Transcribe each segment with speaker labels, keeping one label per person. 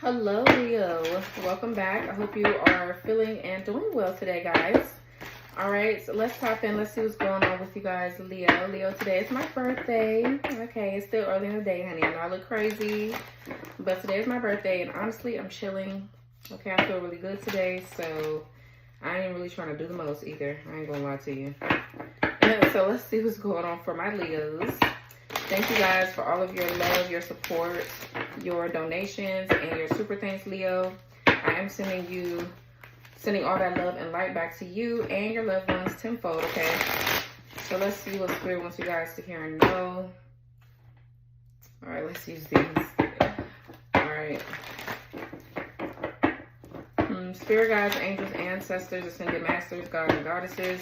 Speaker 1: Hello, Leo. Welcome back. I hope you are feeling and doing well today, guys. All right, so let's hop in. Let's see what's going on with you guys, Leo. Leo, today is my birthday. Okay, it's still early in the day, honey. I know I look crazy, but today is my birthday, and honestly, I'm chilling. Okay, I feel really good today, so I ain't really trying to do the most either. I ain't gonna lie to you. So let's see what's going on for my Leos. Thank you guys for all of your love, your support, your donations, and your super thanks, Leo. I am sending all that love and light back to you and your loved ones tenfold, okay? So let's see what Spirit wants you guys to hear and know. All right, let's use these. All right. Spirit guides, angels, ancestors, ascended masters, gods and goddesses,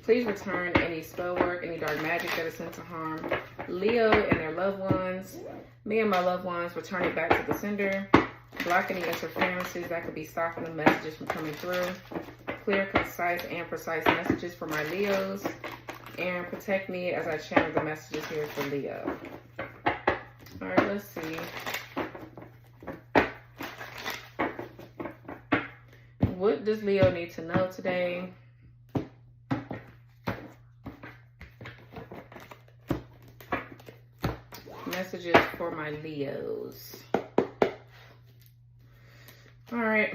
Speaker 1: please return any spell work, any dark magic that is sent to harm Leo and their loved ones. Me and my loved ones, return it back to the sender. Block any interferences that could be stopping the messages from coming through. Clear, concise, and precise messages for my Leos. And protect me as I channel the messages here for Leo. All right, let's see. What does Leo need to know today? Messages for my Leos. All right.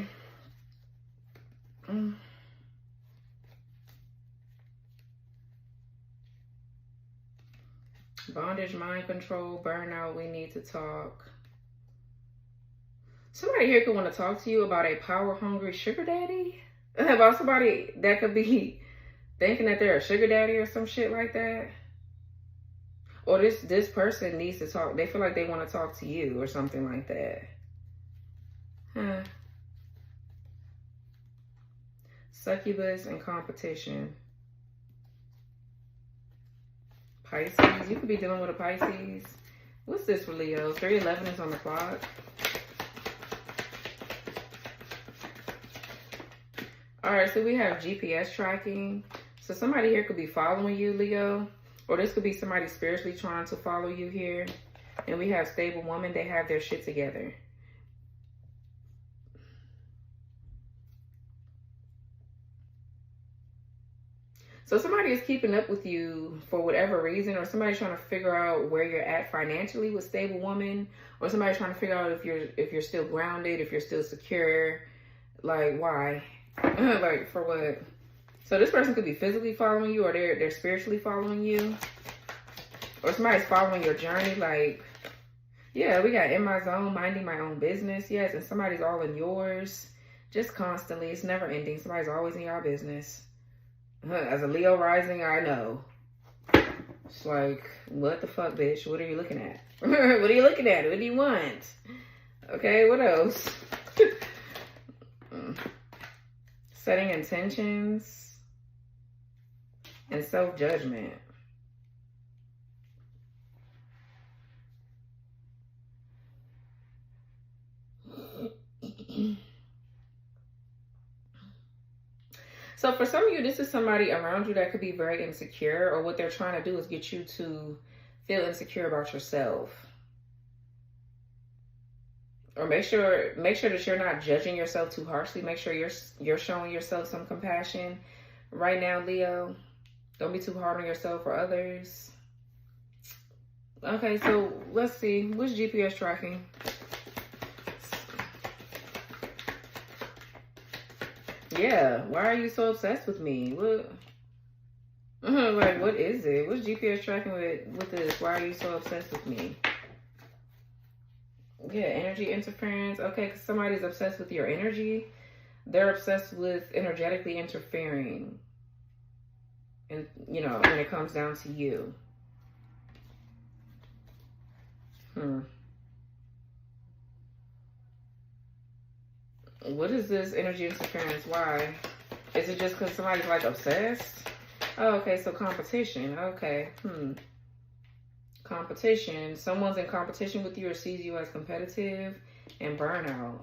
Speaker 1: Bondage, mind control, burnout, we need to talk. Somebody here could want to talk to you about a power-hungry sugar daddy. About somebody that could be thinking that they're a sugar daddy or some shit like that. Or this person needs to talk. They feel like they want to talk to you or something like that. Huh. Succubus and competition. Pisces. You could be dealing with a Pisces. What's this for Leo? 311 is on the clock. All right, so we have GPS tracking. So somebody here could be following you, Leo. Or this could be somebody spiritually trying to follow you here. And we have stable woman. They have their shit together. So somebody is keeping up with you for whatever reason, or somebody's trying to figure out where you're at financially with stable woman, or somebody's trying to figure out if you're still grounded, if you're still secure. Like, why? Like, for what? So this person could be physically following you, or they're spiritually following you, or somebody's following your journey. Like, yeah, we got in my zone, minding my own business. Yes, and somebody's all in yours, just constantly. It's never ending. Somebody's always in your business. As a Leo rising, I know. It's like, what the fuck, bitch? What are you looking at? What are you looking at? What do you want? Okay, what else? Setting intentions and self-judgment. So for some of you, this is somebody around you that could be very insecure, or what they're trying to do is get you to feel insecure about yourself. Or make sure that you're not judging yourself too harshly. Make sure you're showing yourself some compassion right now, Leo. Don't be too hard on yourself or others. Okay, so let's see. What's GPS tracking? Yeah, why are you so obsessed with me? What? Like, what is it? What's GPS tracking with this? Why are you so obsessed with me? Yeah, energy interference. Okay, because somebody's obsessed with your energy. They're obsessed with energetically interfering. And, you know, when it comes down to you. What is this energy interference? Why? Is it just because somebody's like obsessed? Oh, okay, so competition. Okay. Competition. Someone's in competition with you or sees you as competitive, and burnout.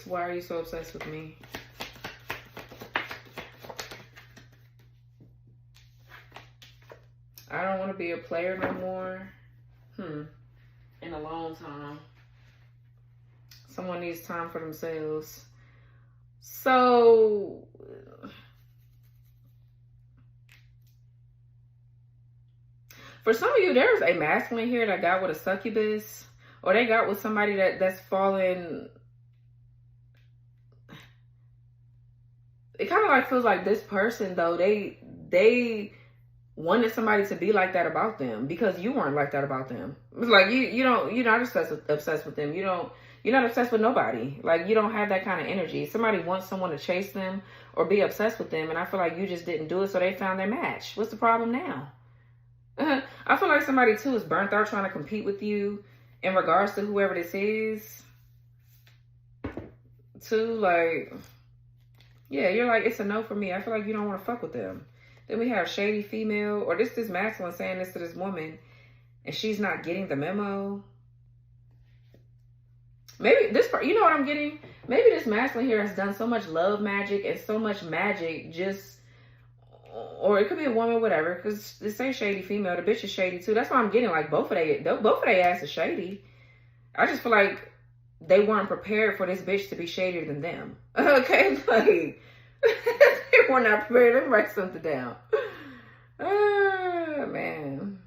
Speaker 1: Why are you so obsessed with me? I don't want to be a player no more. In a long time. Someone needs time for themselves. So, for some of you, there's a masculine here that got with a succubus, or they got with somebody that's fallen. It kind of like feels like this person though, they wanted somebody to be like that about them because you weren't like that about them. It's like you're not obsessed with them. You're not obsessed with nobody. Like, you don't have that kind of energy. Somebody wants someone to chase them or be obsessed with them, and I feel like you just didn't do it, so they found their match. What's the problem now? I feel like somebody too is burnt out trying to compete with you in regards to whoever this is. Too, like, yeah, you're like, it's a no for me. I feel like you don't want to fuck with them. Then we have shady female, or this masculine saying this to this woman, and she's not getting the memo. Maybe this part, you know what I'm getting? Maybe this masculine here has done so much love magic and so much magic just, or it could be a woman, whatever, because this ain't shady female. The bitch is shady too. That's why I'm getting like both of their ass is shady. I just feel like they weren't prepared for this bitch to be shadier than them. Okay, like, they were not prepared. Let me write something down. Oh, man.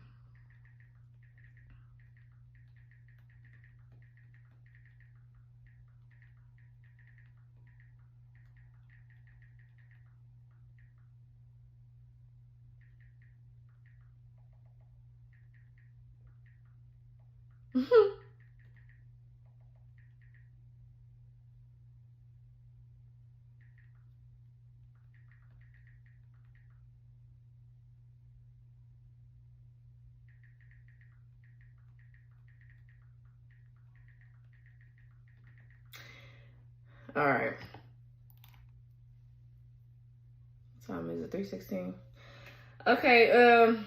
Speaker 1: All right. What time is it? 3:16. Okay,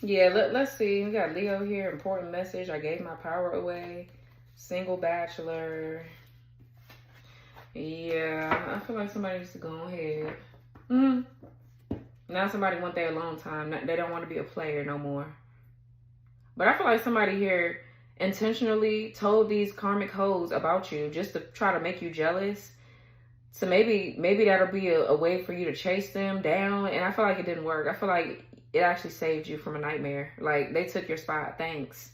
Speaker 1: yeah, let's see. We got Leo here. Important message. I gave my power away. Single bachelor. Yeah, I feel like somebody needs to go ahead. Now somebody want their alone time. They don't want to be a player no more. But I feel like somebody here intentionally told these karmic hoes about you just to try to make you jealous. So maybe that'll be a way for you to chase them down. And I feel like it didn't work. I feel like it actually saved you from a nightmare. Like, they took your spot. Thanks.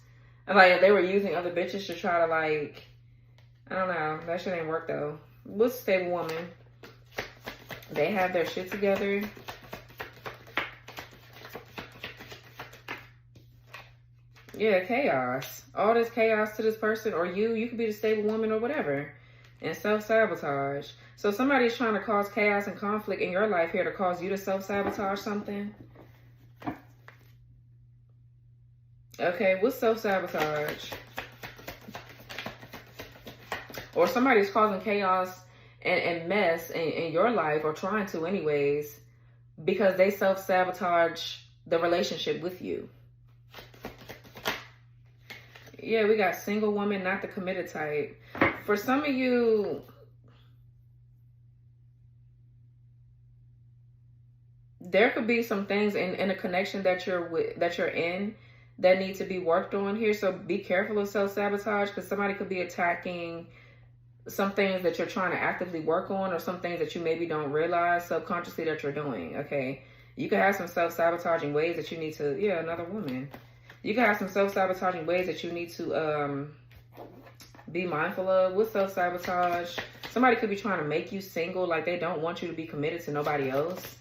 Speaker 1: And like, they were using other bitches to try to, like, I don't know. That shit ain't work though. What's a stable woman? They have their shit together. Yeah, chaos. All this chaos to this person, or you could be the stable woman or whatever. And self-sabotage. So somebody's trying to cause chaos and conflict in your life here to cause you to self-sabotage something. Okay, what's self-sabotage? Or somebody's causing chaos and mess in your life, or trying to anyways, because they self-sabotage the relationship with you. Yeah, we got single woman, not the committed type. For some of you, there could be some things in a connection that you're in that need to be worked on here. So be careful of self-sabotage, because somebody could be attacking some things that you're trying to actively work on, or some things that you maybe don't realize subconsciously that you're doing. Okay, you could have some self-sabotaging ways that you need to, yeah, another woman. You can have some self-sabotaging ways that you need to be mindful of. With self-sabotage, somebody could be trying to make you single, like they don't want you to be committed to nobody else.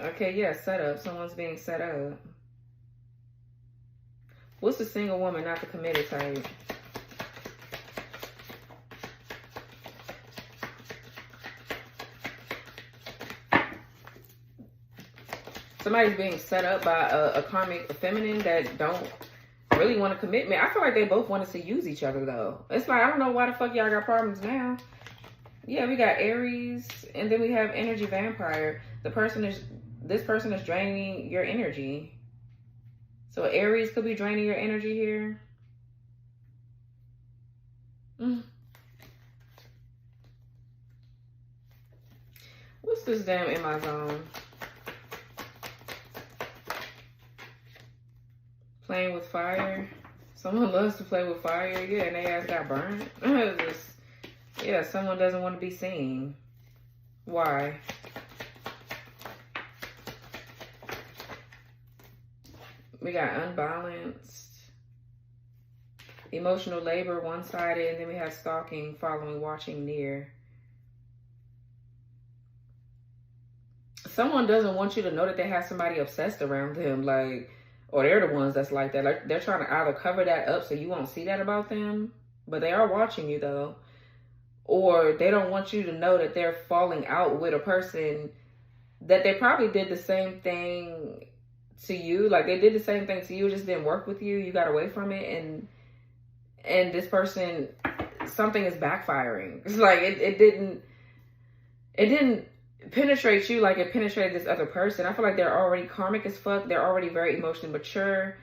Speaker 1: Okay, yeah, set up. Someone's being set up. What's the single woman, not the committed type? Somebody's being set up by a karmic feminine that don't really want a commitment. I feel like they both wanted to use each other though. It's like, I don't know why the fuck y'all got problems now. Yeah, we got Aries, and then we have energy vampire. This person is draining your energy. So Aries could be draining your energy here. What's this damn in my zone? Playing with fire. Someone loves to play with fire. Yeah, and they ass got burned. Yeah, someone doesn't want to be seen. Why? We got unbalanced. Emotional labor, one-sided. And then we have stalking, following, watching, near. Someone doesn't want you to know that they have somebody obsessed around them. Like, or they're the ones that's like that. Like, they're trying to either cover that up so you won't see that about them, but they are watching you though. Or they don't want you to know that they're falling out with a person that they probably did the same thing to you. Like, they did the same thing to you, it just didn't work with you. You got away from it, and this person, something is backfiring. It's like it didn't penetrate you like it penetrated this other person. I feel like they're already karmic as fuck. They're already very emotionally mature.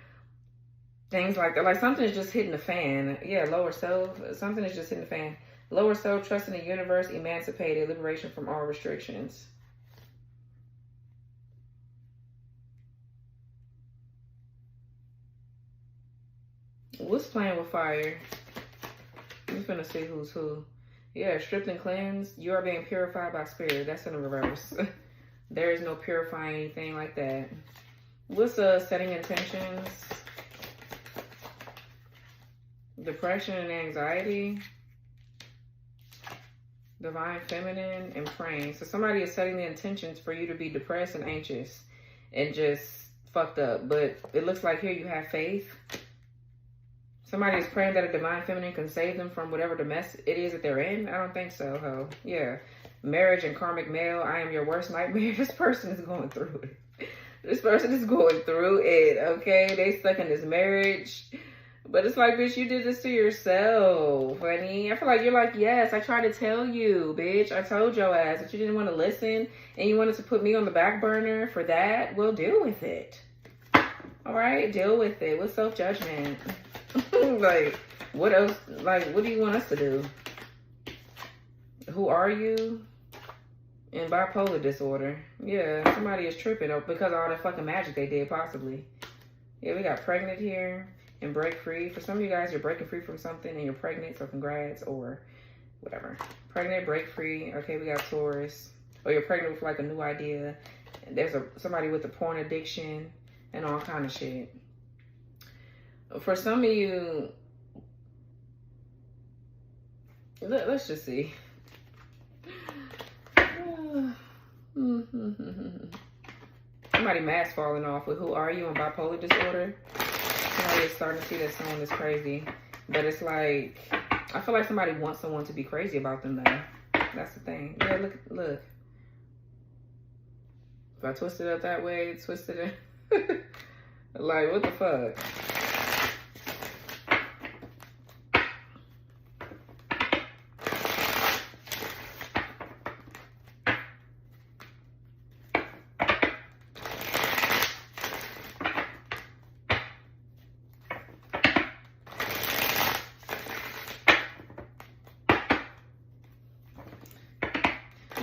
Speaker 1: Things like that. Like, something's just hitting the fan. Yeah, lower self. Something is just hitting the fan. Lower self, trust in the universe, emancipated, liberation from all restrictions. What's playing with fire? I'm finna see who's who. Yeah, stripped and cleansed. You are being purified by spirit. That's in the reverse. There is no purifying anything like that. What's setting intentions? Depression and anxiety. Divine feminine and praying. So somebody is setting the intentions for you to be depressed and anxious and just fucked up. But it looks like here you have faith. Somebody is praying that a divine feminine can save them from whatever the mess it is that they're in. I don't think so, ho. Yeah. Marriage and karmic male. I am your worst nightmare. This person is going through it. This person is going through it, okay? They stuck in this marriage. But it's like, bitch, you did this to yourself, honey. I feel like you're like, yes, I tried to tell you, bitch. I told your ass that you didn't want to listen and you wanted to put me on the back burner for that. Well, deal with it. All right? Deal with it. With self-judgment. Like, what else? Like, what do you want us to do? Who are you? In bipolar disorder. Yeah, somebody is tripping because of all the fucking magic they did, possibly. Yeah, we got pregnant here and break free. For some of you guys, you're breaking free from something and you're pregnant, so congrats, or whatever. Pregnant, break free. Okay, we got Taurus. Or you're pregnant with like a new idea. There's somebody with a porn addiction and all kind of shit. For some of you, let's just see. Somebody mask falling off with who are you and bipolar disorder. Somebody is starting to see that someone is crazy. But it's like, I feel like somebody wants someone to be crazy about them though. That's the thing. Yeah, look. If I twist it up that way, twist it in. Like, what the fuck?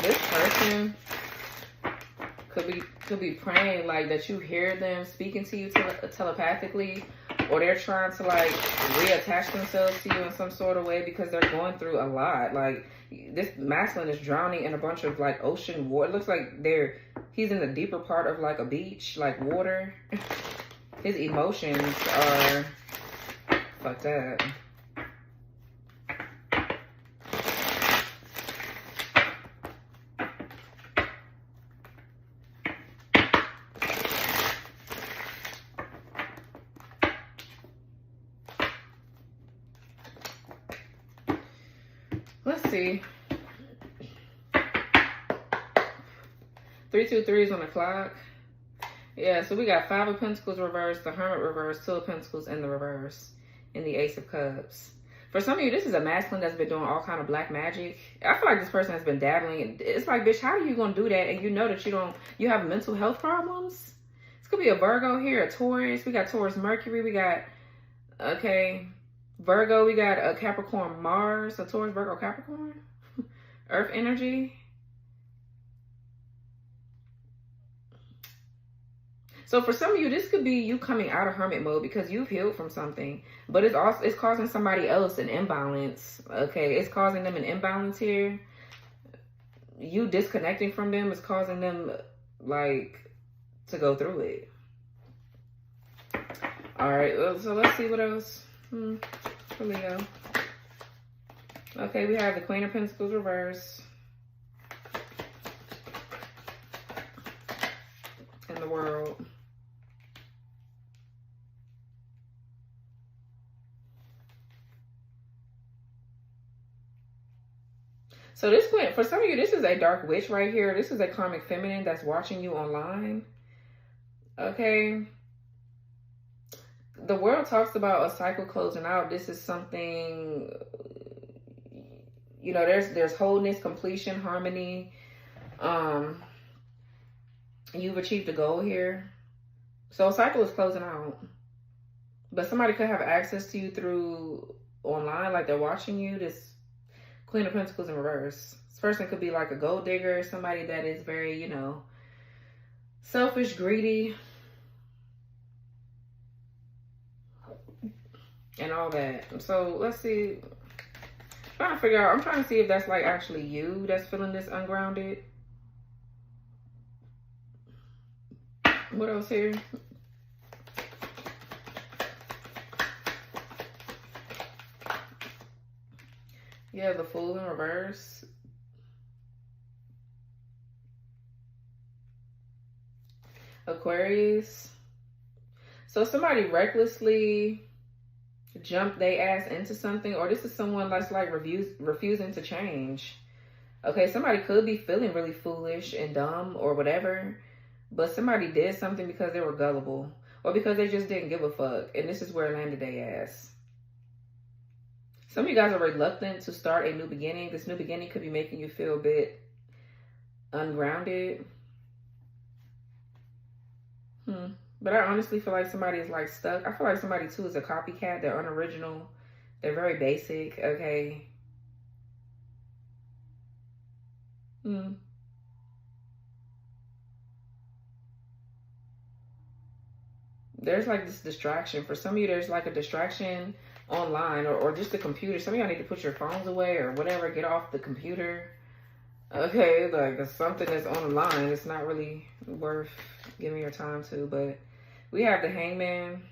Speaker 1: This person could be praying like that you hear them speaking to you telepathically, or they're trying to like reattach themselves to you in some sort of way because they're going through a lot. Like, this masculine is drowning in a bunch of like ocean water. It looks like he's in the deeper part of like a beach, like water. His emotions are fucked up. Let's see. 323 is on the clock. Yeah, so we got 5 of Pentacles reversed, the Hermit reversed, 2 of Pentacles in the reverse, and the Ace of Cups. For some of you, this is a masculine that's been doing all kind of black magic. I feel like this person has been dabbling. It's like, bitch, how are you going to do that? And you know that you have mental health problems? This could be a Virgo here, a Taurus. We got Taurus Mercury. We got, okay, Virgo. We got a Capricorn Mars. So Taurus, Virgo, Capricorn. Earth energy. So for some of you, this could be you coming out of hermit mode because you've healed from something, but it's causing somebody else an imbalance. Okay, it's causing them an imbalance here. You disconnecting from them is causing them like to go through it. All right, so let's see what else for Leo. Okay, we have the Queen of Pentacles reverse. In the world. So this Queen, for some of you, this is a dark witch right here. This is a karmic feminine that's watching you online. Okay. The world talks about a cycle closing out. This is something, you know, there's wholeness, completion, harmony. You've achieved a goal here. So a cycle is closing out. But somebody could have access to you through online, like they're watching you. This Queen of Pentacles in reverse. This person could be like a gold digger, somebody that is very, you know, selfish, greedy, and all that. So let's see. I'm trying to see if that's like actually you that's feeling this ungrounded. What else here? Yeah, the Fool in reverse. Aquarius. So somebody recklessly jumped their ass into something, or this is someone that's like refusing to change. Okay, somebody could be feeling really foolish and dumb or whatever, but somebody did something because they were gullible or because they just didn't give a fuck, and this is where it landed their ass. Some of you guys are reluctant to start a new beginning. This new beginning could be making you feel a bit ungrounded. But I honestly feel like somebody is like stuck. I feel like somebody too is a copycat. They're unoriginal. They're very basic. Okay. There's like this distraction. For some of you, there's like a distraction online or just the computer. Some of y'all need to put your phones away or whatever. Get off the computer. Okay, like something that's on the line. It's not really worth giving your time to. But we have the Hangman.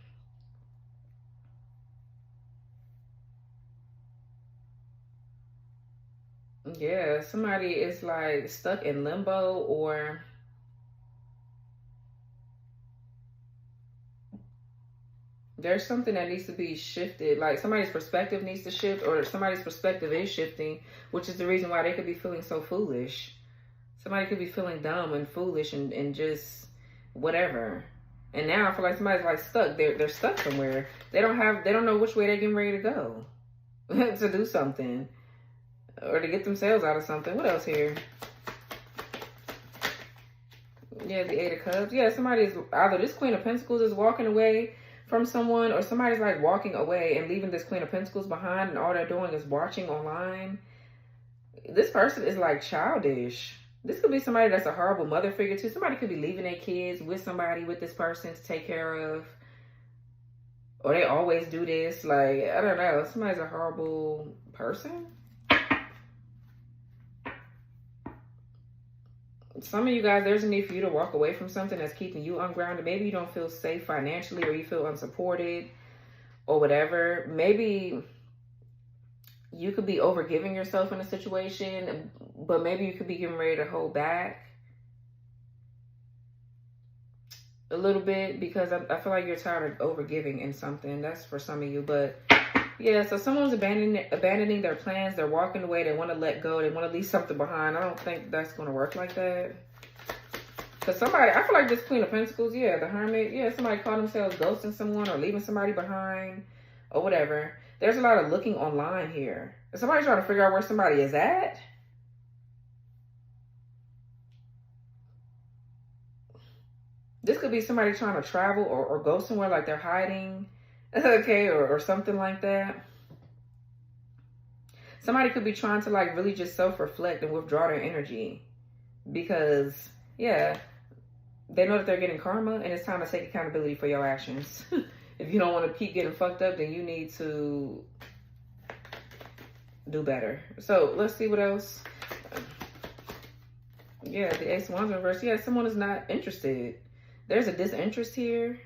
Speaker 1: Yeah, somebody is like stuck in limbo, or there's something that needs to be shifted. Like somebody's perspective needs to shift, or somebody's perspective is shifting, which is the reason why they could be feeling so foolish. Somebody could be feeling dumb and foolish and just whatever. And now I feel like somebody's like stuck. They're stuck somewhere. They don't know which way they're getting ready to go to do something or to get themselves out of something. What else here? Yeah, the Eight of Cups. Yeah, somebody's either this Queen of Pentacles is walking away from someone, or somebody's like walking away and leaving this Queen of Pentacles behind, and all they're doing is watching online. This person is like childish. This could be somebody that's a horrible mother figure too. Somebody could be leaving their kids with somebody, with this person to take care of. Or they always do this. Like, I don't know. Somebody's a horrible person. Some of you guys, there's a need for you to walk away from something that's keeping you ungrounded. Maybe you don't feel safe financially, or you feel unsupported or whatever. Maybe you could be overgiving yourself in a situation, but maybe you could be getting ready to hold back a little bit, because I feel like you're tired of overgiving in something. That's for some of you. But yeah, so someone's abandoning their plans. They're walking away. They want to let go. They want to leave something behind. I don't think that's going to work like that. Because somebody, I feel like this Queen of Pentacles, yeah, the Hermit, yeah, somebody called themselves ghosting someone or leaving somebody behind or whatever. There's a lot of looking online here. Is somebody trying to figure out where somebody is at? This could be somebody trying to travel or go somewhere, like they're hiding, okay, or something like that. Somebody could be trying to like really just self-reflect and withdraw their energy, because, yeah, They know that they're getting karma, and it's time to take accountability for your actions. If you don't want to keep getting fucked up, then you need to do better. So let's see what else. Yeah, the Ace of Wands in reverse. Yeah, someone is not interested. There's a disinterest here.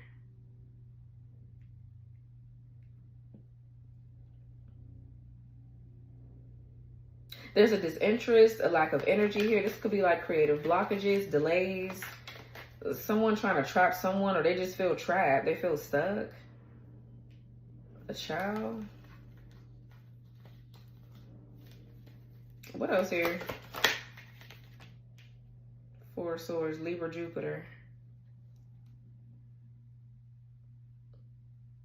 Speaker 1: There's a disinterest, a lack of energy here. This could be like creative blockages, delays, someone trying to trap someone, or they just feel trapped. They feel stuck. A child. What else here? Four of Swords, Libra, Jupiter.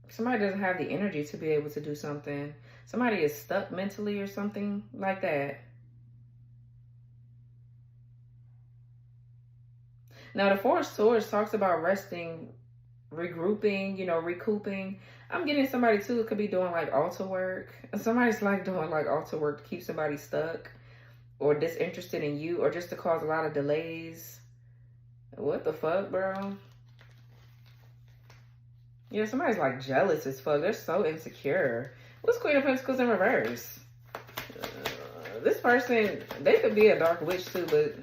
Speaker 1: Somebody doesn't have the energy to be able to do something. Somebody is stuck mentally or something like that. Now, the Four of Swords talks about resting, regrouping, you know, recouping. I'm getting somebody, too, who could be doing, like, altar work. Somebody's, like, doing, like, altar work to keep somebody stuck or disinterested in you, or just to cause a lot of delays. What the fuck, bro? Yeah, somebody's, like, jealous as fuck. They're so insecure. What's Queen of Pentacles in reverse? This person, they could be a dark witch, too, but...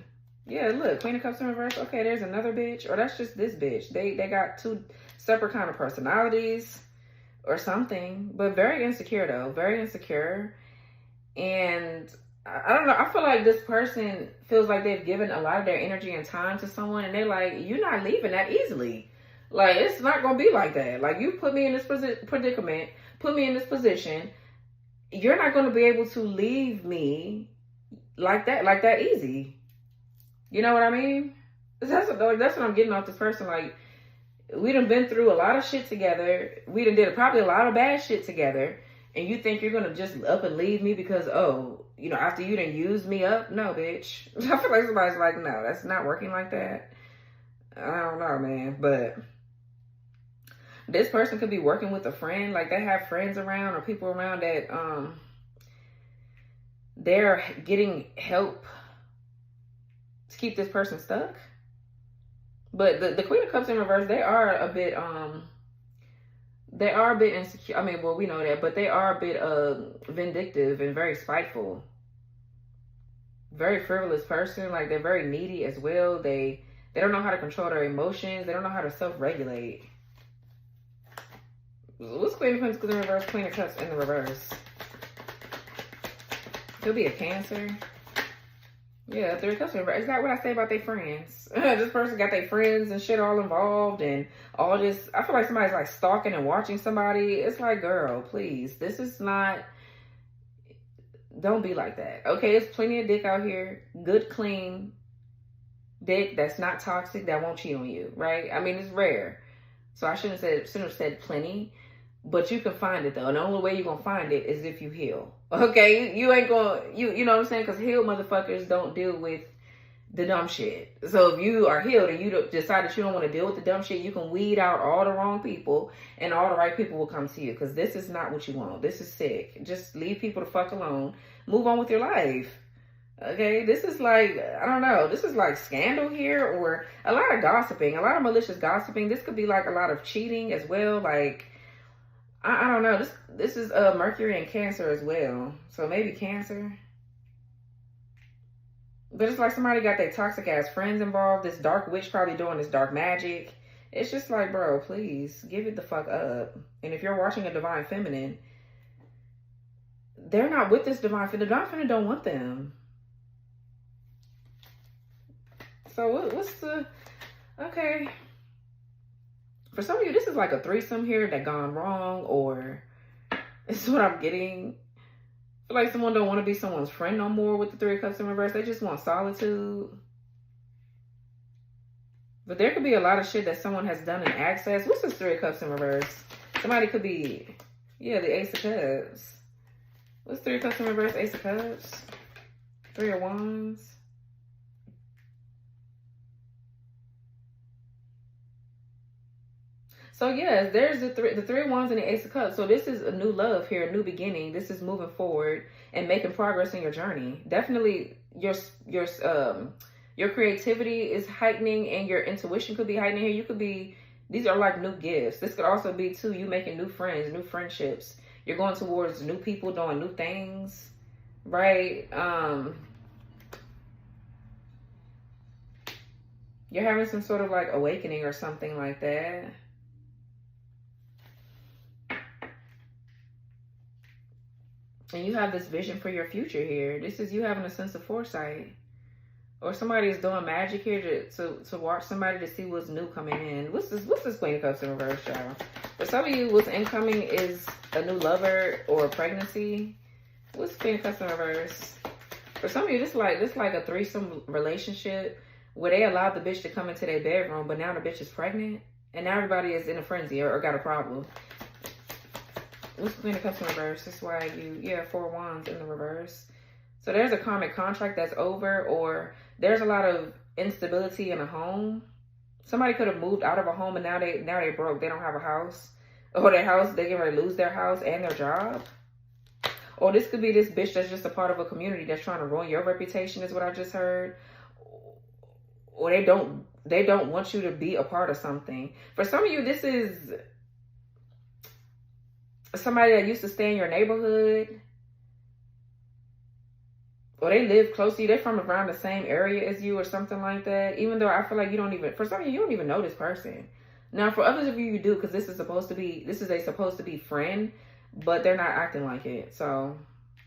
Speaker 1: yeah, look, Queen of Cups in reverse. Okay, there's another bitch. Or that's just this bitch. They got two separate kind of personalities or something. But very insecure, though. Very insecure. And I don't know. I feel like this person feels like they've given a lot of their energy and time to someone. And they're like, you're not leaving that easily. Like, it's not going to be like that. Like, you put me in this predicament. Put me in this position. You're not going to be able to leave me like that easy. You know what I mean? That's what I'm getting off this person. Like, we done been through a lot of shit together. We done did probably a lot of bad shit together. And you think you're going to just up and leave me because, oh, you know, after you done used me up? No, bitch. I feel like somebody's like, no, that's not working like that. I don't know, man. But this person could be working with a friend. Like, they have friends around or people around that they're getting help to keep this person stuck. But the Queen of Cups in reverse, they are a bit insecure. I mean, well, we know that, but they are a bit vindictive and very spiteful. Very frivolous person. Like, they're very needy as well. They don't know how to control their emotions. They don't know how to self-regulate. What's Queen of Pentacles in reverse? Queen of Cups in the reverse. Could be a Cancer. Yeah, Three of Cups in reverse. Is that what I say about their friends? This person got their friends and shit all involved and all this. I feel like somebody's like stalking and watching somebody. It's like, girl, please. This is not... Don't be like that. Okay, there's plenty of dick out here. Good, clean dick that's not toxic, that won't cheat on you, right? I mean, it's rare. So I shouldn't have said plenty. But you can find it, though. And the only way you're going to find it is if you heal. Okay? You ain't going to... You know what I'm saying? Because healed motherfuckers don't deal with the dumb shit. So if you are healed and you decide that you don't want to deal with the dumb shit, you can weed out all the wrong people and all the right people will come to you. Because this is not what you want. This is sick. Just leave people the fuck alone. Move on with your life. Okay? This is like... I don't know. This is like scandal here or a lot of gossiping. A lot of malicious gossiping. This could be like a lot of cheating as well. Like... I don't know. This is Mercury and Cancer as well. So maybe Cancer. But it's like somebody got their toxic ass friends involved. This dark witch probably doing this dark magic. It's just like, bro, please give it the fuck up. And if you're watching a Divine Feminine, they're not with this Divine Feminine. The Divine Feminine don't want them. So what's the... Okay. For some of you, this is like a threesome here that gone wrong, or this is what I'm getting. I feel like someone don't want to be someone's friend no more with the Three of Cups in reverse. They just want solitude. But there could be a lot of shit that someone has done in access. What's this Three of Cups in reverse? Somebody could be, yeah, the Ace of Cups. What's Three of Cups in reverse? Ace of Cups. Three of Wands. So yes, there's the Three of Wands and the Ace of Cups. So this is a new love here, a new beginning. This is moving forward and making progress in your journey. Definitely your Your creativity is heightening and your intuition could be heightening here. You could be, these are like new gifts. This could also be too, you making new friends, new friendships. You're going towards new people, doing new things, right? You're having some sort of like awakening or something like that. And you have this vision for your future here. This is you having a sense of foresight. Or somebody is doing magic here to watch somebody to see what's new coming in. What's this Queen of Cups in reverse, y'all? For some of you, what's incoming is a new lover or a pregnancy. What's Queen of Cups in reverse? For some of you, this like a threesome relationship where they allowed the bitch to come into their bedroom, but now the bitch is pregnant. And now everybody is in a frenzy or got a problem. What's Queen of Cups in reverse? That's why you, 4 Wands in the reverse. So there's a karmic contract that's over, or there's a lot of instability in a home. Somebody could have moved out of a home and now they broke. They don't have a house. Or their house, they get ready to lose their house and their job. Or this could be this bitch that's just a part of a community that's trying to ruin your reputation, is what I just heard. Or they don't want you to be a part of something. For some of you, this is somebody that used to stay in your neighborhood. Or they live close to you. They're from around the same area as you or something like that. Even though I feel like for some of you, you don't even know this person. Now, for others of you, you do, because this is supposed to be friend, but they're not acting like it. So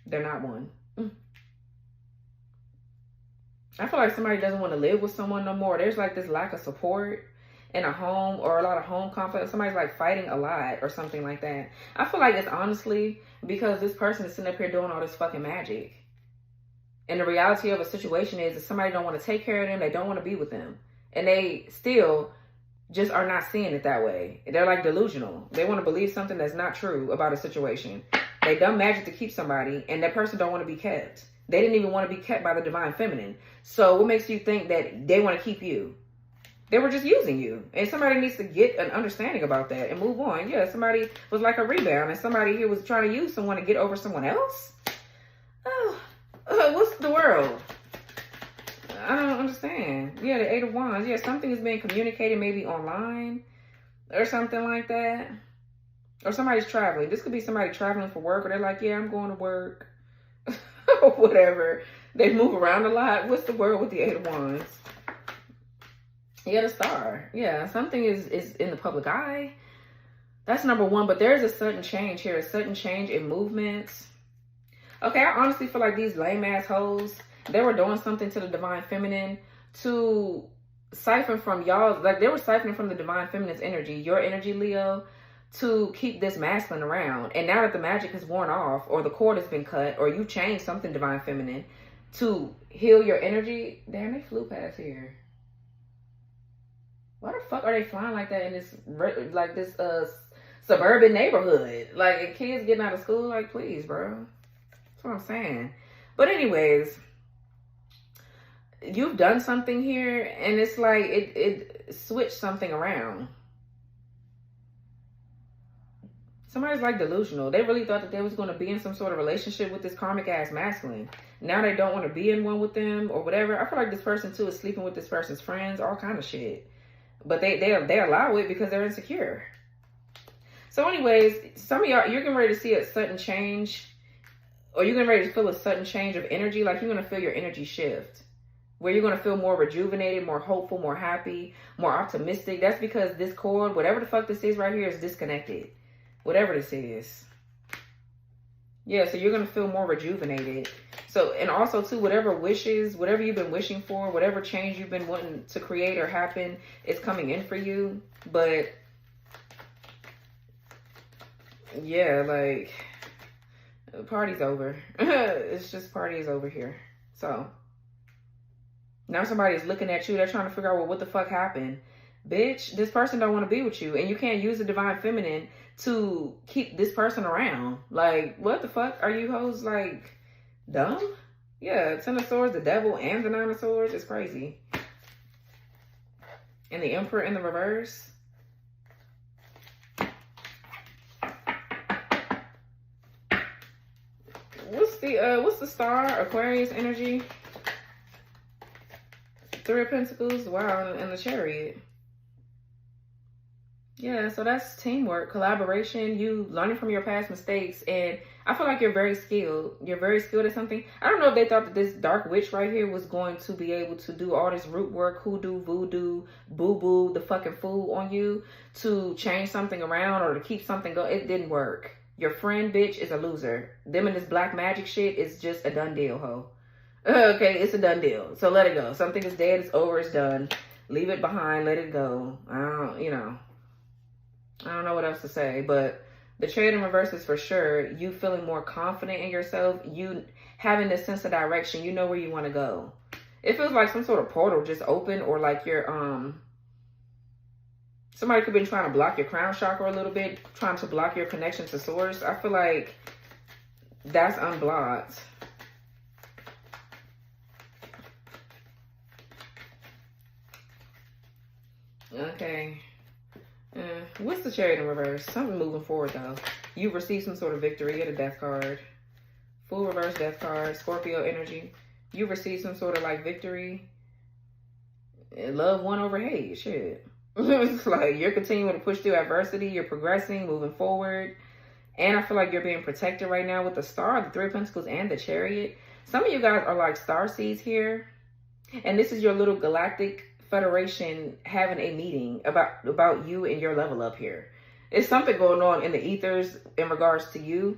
Speaker 1: they're not one. I feel like somebody doesn't want to live with someone no more. There's like this lack of support in a home, or a lot of home conflict. Somebody's like fighting a lot or something like that. I feel like it's honestly because this person is sitting up here doing all this fucking magic. And the reality of a situation is that somebody don't want to take care of them. They don't want to be with them. And they still just are not seeing it that way. They're like delusional. They want to believe something that's not true about a situation. They done magic to keep somebody, and that person don't want to be kept. They didn't even want to be kept by the divine feminine. So what makes you think that they want to keep you? They were just using you. And somebody needs to get an understanding about that and move on. Yeah, somebody was like a rebound, and somebody here was trying to use someone to get over someone else. What's the world? I don't understand. Yeah, the 8 of Wands. Yeah, something is being communicated maybe online or something like that. Or somebody's traveling. This could be somebody traveling for work, or they're like, yeah, I'm going to work. Or whatever. They move around a lot. What's the word with the 8 of Wands? Yeah, the Star. Yeah, something is in the public eye. That's number 1. But there's a sudden change here. A sudden change in movements. Okay, I honestly feel like these lame ass hoes, they were doing something to the divine feminine to siphon from y'all. Like they were siphoning from the divine feminine's energy, your energy, Leo, to keep this masculine around. And now that the magic has worn off, or the cord has been cut, or you changed something divine feminine to heal your energy. Damn, they flew past here. Why the fuck are they flying like that in this suburban neighborhood? Like, kids getting out of school? Like, please, bro. That's what I'm saying. But anyways, you've done something here, and it's like it switched something around. Somebody's like delusional. They really thought that they was going to be in some sort of relationship with this karmic ass masculine. Now they don't want to be in one with them or whatever. I feel like this person too is sleeping with this person's friends, all kind of shit. But they allow it because they're insecure. So anyways, some of y'all, you're getting ready to see a sudden change, or you're getting ready to feel a sudden change of energy. Like you're going to feel your energy shift, where you're going to feel more rejuvenated, more hopeful, more happy, more optimistic. That's because this cord, whatever the fuck this is right here, is disconnected. Whatever this is. Yeah, so you're going to feel more rejuvenated. So, and also too, whatever wishes, whatever you've been wishing for, whatever change you've been wanting to create or happen is coming in for you. But yeah, like, party's over. It's just party is over here. So now somebody's looking at you. They're trying to figure out, well, what the fuck happened? Bitch, this person don't want to be with you. And you can't use the divine feminine to keep this person around. Like, what the fuck? Are you hoes, like, dumb? Yeah, Ten of Swords, the Devil, and the Nine of Swords. It's crazy. And the Emperor in the reverse. What's the Star? Aquarius energy. Three of Pentacles. Wow, and the Chariot. Yeah, so that's teamwork, collaboration, you learning from your past mistakes. And I feel like you're very skilled. You're very skilled at something. I don't know if they thought that this dark witch right here was going to be able to do all this root work, hoodoo, voodoo, boo-boo, the fucking fool on you to change something around or to keep something going. It didn't work. Your friend, bitch, is a loser. Them and this black magic shit is just a done deal, ho. Okay, it's a done deal. So let it go. Something is dead, it's over, it's done. Leave it behind, let it go. I don't know what else to say, but the Chariot in reverse is for sure you feeling more confident in yourself, you having this sense of direction, you know where you want to go. It feels like some sort of portal just open, or like you're somebody could have been trying to block your crown chakra a little bit, trying to block your connection to source. I feel like that's unblocked. Okay. What's the Chariot in reverse? Something moving forward, though. You receive some sort of victory. Get a Death card. Full reverse Death card. Scorpio energy. You receive some sort of, like, victory. Love won over hate. Shit. It's like you're continuing to push through adversity. You're progressing, moving forward. And I feel like you're being protected right now with the Star, the Three of Pentacles, and the Chariot. Some of you guys are, like, star seeds here. And this is your little galactic Federation having a meeting about you and your level up here. It's something going on in the ethers in regards to you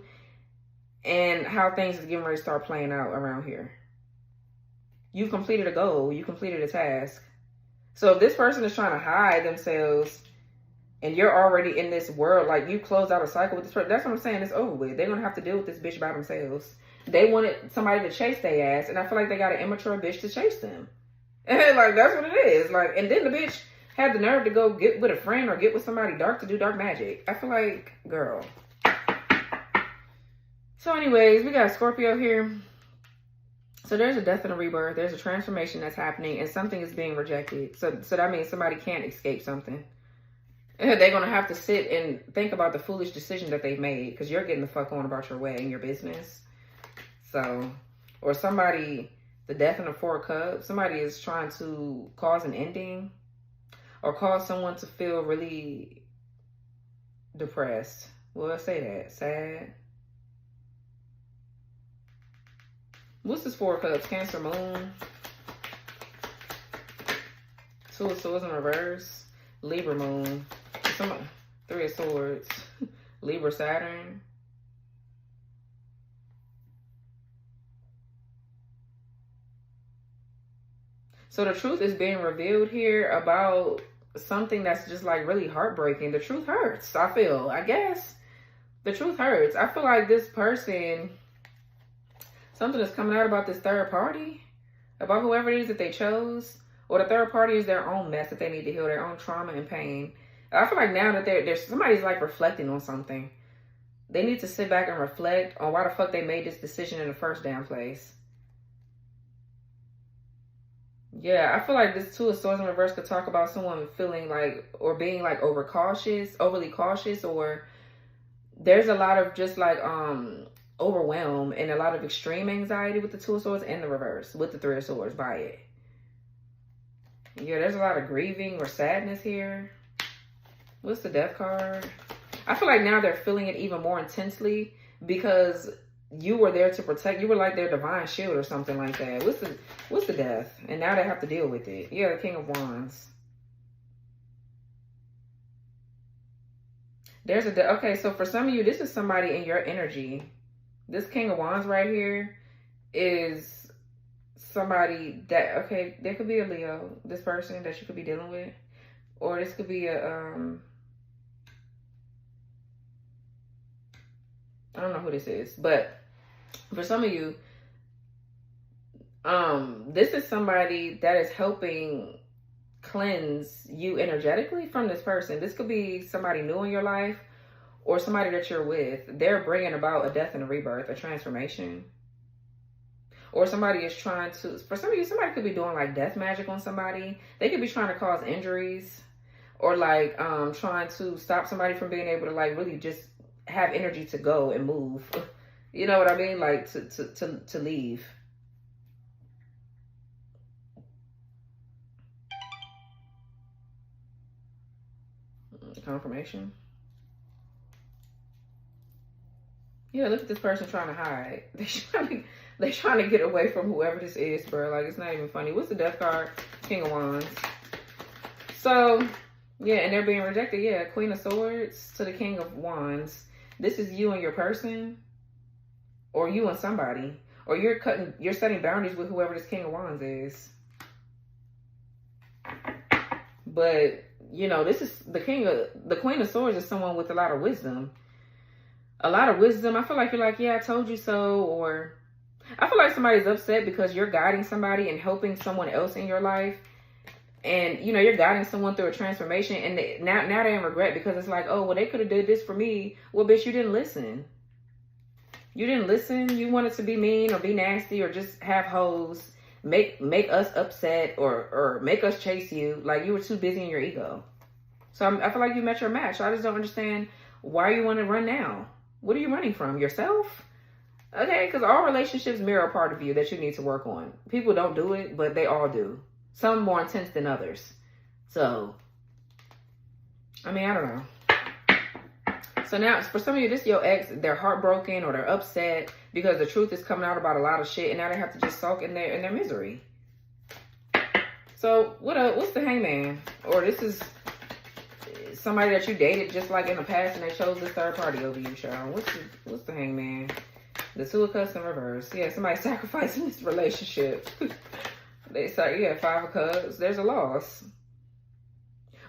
Speaker 1: and how things is getting ready to start playing out around here. You've completed a goal. You completed a task. So if this person is trying to hide themselves and you're already in this world, like you closed out a cycle with this person, that's what I'm saying. It's over with. They're going to have to deal with this bitch by themselves. They wanted somebody to chase their ass, and I feel like they got an immature bitch to chase them. And like, that's what it is. Like, and then the bitch had the nerve to go get with a friend or get with somebody dark to do dark magic. I feel like, girl. So anyways, we got Scorpio here. So there's a death and a rebirth. There's a transformation that's happening and something is being rejected. So that means somebody can't escape something. They're going to have to sit and think about the foolish decision that they've made because you're getting the fuck on about your way and your business. So, or somebody... The Death and the Four of Cups. Somebody is trying to cause an ending or cause someone to feel really depressed. Well, let's say that. Sad. What's this Four of Cups? Cancer Moon. Two of Swords in reverse. Libra Moon. Three of Swords. Libra Saturn. So the truth is being revealed here about something that's just like really heartbreaking. The truth hurts, I feel. I guess the truth hurts. I feel like this person, something is coming out about this third party, about whoever it is that they chose. Or the third party is their own mess that they need to heal, their own trauma and pain. I feel like now that there's somebody's like reflecting on something. They need to sit back and reflect on why the fuck they made this decision in the first damn place. Yeah, I feel like this Two of Swords in reverse could talk about someone feeling like, or being like overly cautious, or there's a lot of just like overwhelm and a lot of extreme anxiety with the Two of Swords and the reverse with the Three of Swords by it. Yeah, there's a lot of grieving or sadness here. What's the Death card? I feel like now they're feeling it even more intensely because you were there to protect. You were like their divine shield or something like that. What's the Death? And now they have to deal with it. Yeah, the King of Wands. There's a... Okay, so for some of you, this is somebody in your energy. This King of Wands right here is somebody that... Okay, there could be a Leo, this person that you could be dealing with. Or this could be a... I don't know who this is, but for some of you, this is somebody that is helping cleanse you energetically from this person. This could be somebody new in your life or somebody that you're with. They're bringing about a death and a rebirth, a transformation. Or somebody is trying to, for some of you, somebody could be doing like death magic on somebody. They could be trying to cause injuries or like trying to stop somebody from being able to like really just have energy to go and move. You know what I mean? Like to leave. Confirmation. Yeah, look at this person trying to hide. They trying to get away from whoever this is, bro. Like, it's not even funny. What's the death card? King of Wands. So, yeah, and they're being rejected. Yeah, Queen of Swords to the King of Wands. This is you and your person, or you and somebody, or you're setting boundaries with whoever this King of Wands is. But, you know, this is the Queen of Swords is someone with a lot of wisdom. A lot of wisdom. I feel like you're like, yeah, I told you so. Or I feel like somebody's upset because you're guiding somebody and helping someone else in your life. And, you know, you're guiding someone through a transformation. And now they're in regret because it's like, oh, well, they could have did this for me. Well, bitch, you didn't listen. You didn't listen. You wanted to be mean or be nasty or just have hoes. Make us upset or make us chase you. Like, you were too busy in your ego. So I feel like you met your match. So I just don't understand why you want to run now. What are you running from? Yourself? Okay, because all relationships mirror a part of you that you need to work on. People don't do it, but they all do. Some more intense than others. So, I mean, I don't know. So now, for some of you, this your ex, they're heartbroken or they're upset because the truth is coming out about a lot of shit, and now they have to just sulk in their misery. So, what's the Hangman? Or this is somebody that you dated just like in the past and they chose this third party over you, Sharon. What's the Hangman? The Two of Cups in reverse. Yeah, somebody sacrificing this relationship. They say, yeah, Five of Cups. There's a loss.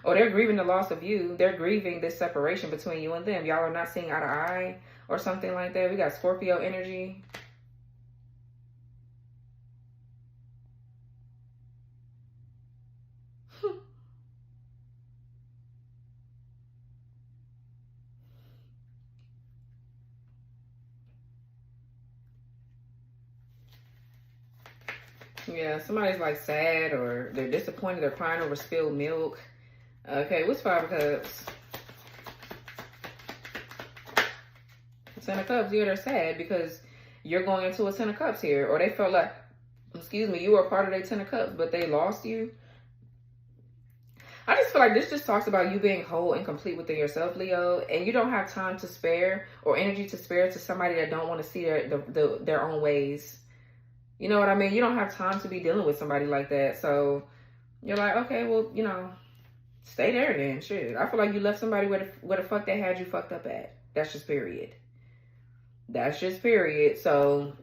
Speaker 1: Or they're grieving the loss of you. They're grieving this separation between you and them. Y'all are not seeing eye to eye or something like that. We got Scorpio energy. Yeah, somebody's like sad or they're disappointed. They're crying over spilled milk. Okay, what's Five of Cups? Ten of Cups. Yeah, they're sad because you're going into a Ten of Cups here. Or they felt like, excuse me, you were a part of their Ten of Cups, but they lost you. I just feel like this just talks about you being whole and complete within yourself, Leo. And you don't have time to spare or energy to spare to somebody that don't want to see their own ways. You know what I mean? You don't have time to be dealing with somebody like that. So you're like, okay, well, you know, stay there then. Shit. I feel like you left somebody where the fuck they had you fucked up at. That's just period. That's just period. So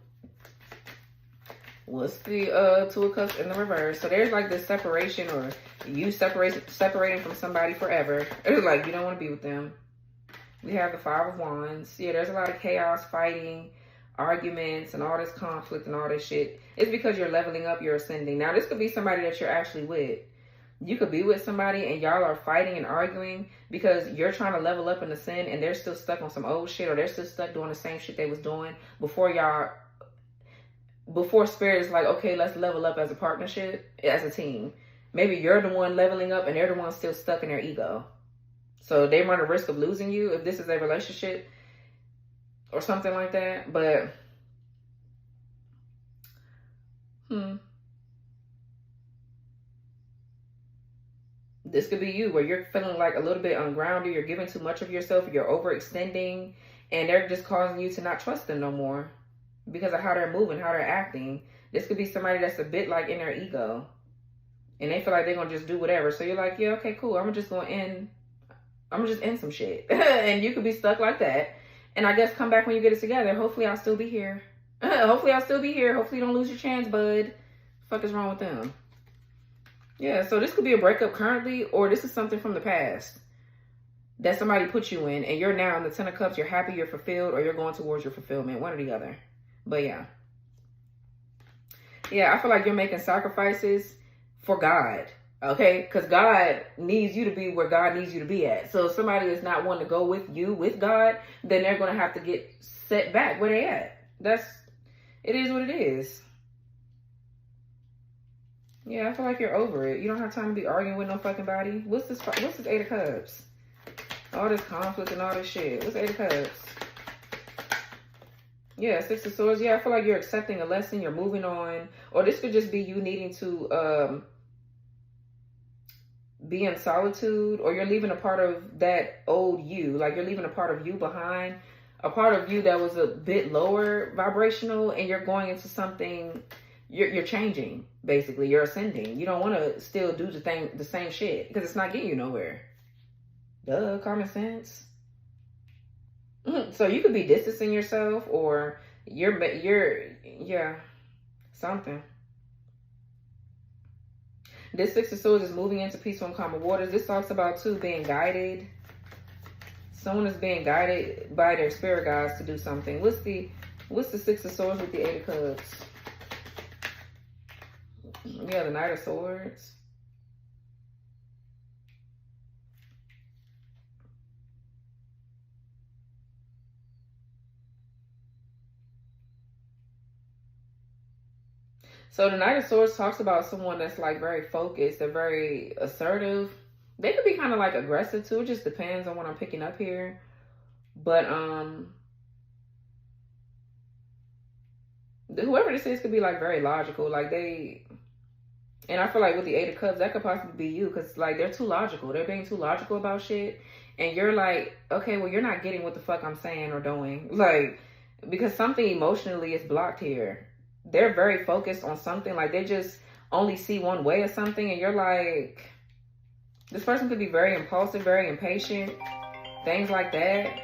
Speaker 1: what's the Two of Cups in the reverse? So there's like this separation or you separating from somebody forever. It's like you don't want to be with them. We have the Five of Wands. Yeah, there's a lot of chaos, fighting, arguments, and all this conflict and all this shit. It's because you're leveling up, you're ascending. Now, this could be somebody that you're actually with. You could be with somebody and y'all are fighting and arguing because you're trying to level up and ascend and they're still stuck on some old shit or they're still stuck doing the same shit they was doing before Spirit is like, okay, let's level up as a partnership, as a team. Maybe you're the one leveling up and they're the one still stuck in their ego. So they run a risk of losing you if this is a relationship or something like that. But this could be you where you're feeling like a little bit ungrounded, you're giving too much of yourself, you're overextending, and they're just causing you to not trust them no more because of how they're moving, how they're acting. This could be somebody that's a bit like in their ego and they feel like they're gonna just do whatever. So you're like, yeah, okay, cool, I'm just end some shit. And you could be stuck like that. And I guess come back when you get it together. Hopefully I'll still be here. Hopefully I'll still be here. Hopefully you don't lose your chance, bud. The fuck is wrong with them? Yeah, so this could be a breakup currently, or this is something from the past that somebody put you in, and you're now in the Ten of Cups. You're happy, you're fulfilled, or you're going towards your fulfillment. One or the other. But yeah. Yeah, I feel like you're making sacrifices for God. Okay? Because God needs you to be where God needs you to be at. So if somebody is not wanting to go with you, with God, then they're going to have to get set back where they at. It is what it is. Yeah, I feel like you're over it. You don't have time to be arguing with no fucking body. What's this Eight of Cups? All this conflict and all this shit. What's Eight of Cups? Yeah, Six of Swords. Yeah, I feel like you're accepting a lesson. You're moving on. Or this could just be you needing to be in solitude, or you're leaving a part of that old you. Like you're leaving a part of you behind, a part of you that was a bit lower vibrational, and you're going into something, you're changing, basically. You're ascending. You don't want to still do the same shit, because it's not getting you nowhere. Duh, common sense. So you could be distancing yourself, or yeah, something. This Six of Swords is moving into peaceful and calmer waters. This talks about, too, being guided. Someone is being guided by their spirit guides to do something. What's the Six of Swords with the Eight of Cups? Yeah, the Knight of Swords. So the Knight of Swords talks about someone that's like very focused. They're very assertive. They could be kind of like aggressive too. It just depends on what I'm picking up here. But whoever this is could be like very logical. Like they, and I feel like with the Eight of Cups, that could possibly be you, because like they're too logical. They're being too logical about shit, and you're like, okay, well, you're not getting what the fuck I'm saying or doing, like, because something emotionally is blocked here. They're very focused on something. Like they just only see one way of something, and you're like, this person could be very impulsive, very impatient, things like that.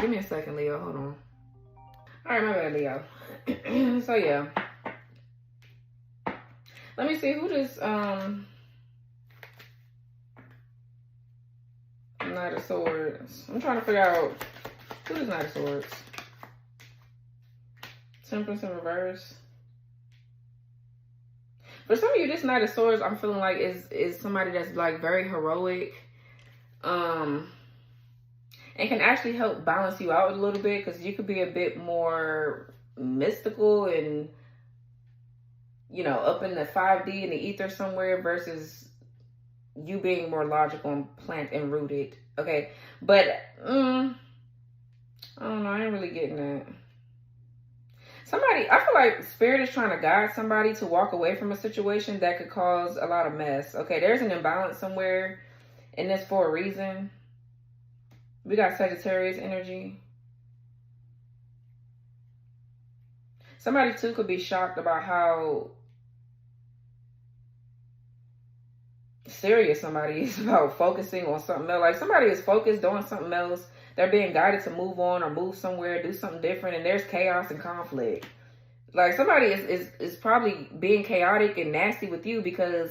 Speaker 1: Give me a second, Leo. Hold on. All right, my bad, Leo. So yeah, let me see who this Knight of Swords. I'm trying to figure out who this Knight of Swords. Temperance in reverse. For some of you, this Knight of Swords, I'm feeling like is somebody that's like very heroic, and can actually help balance you out a little bit, because you could be a bit more mystical and, you know, up in the 5D in the ether somewhere, versus you being more logical and plant and rooted. Okay, but I don't know. I ain't really getting that. Somebody, I feel like Spirit is trying to guide somebody to walk away from a situation that could cause a lot of mess. Okay, there's an imbalance somewhere in this for a reason. We got Sagittarius energy. Somebody, too, could be shocked about how serious somebody is about focusing on something else. Like somebody is focused doing something else. They're being guided to move on or move somewhere, do something different, and there's chaos and conflict. Like somebody is probably being chaotic and nasty with you, because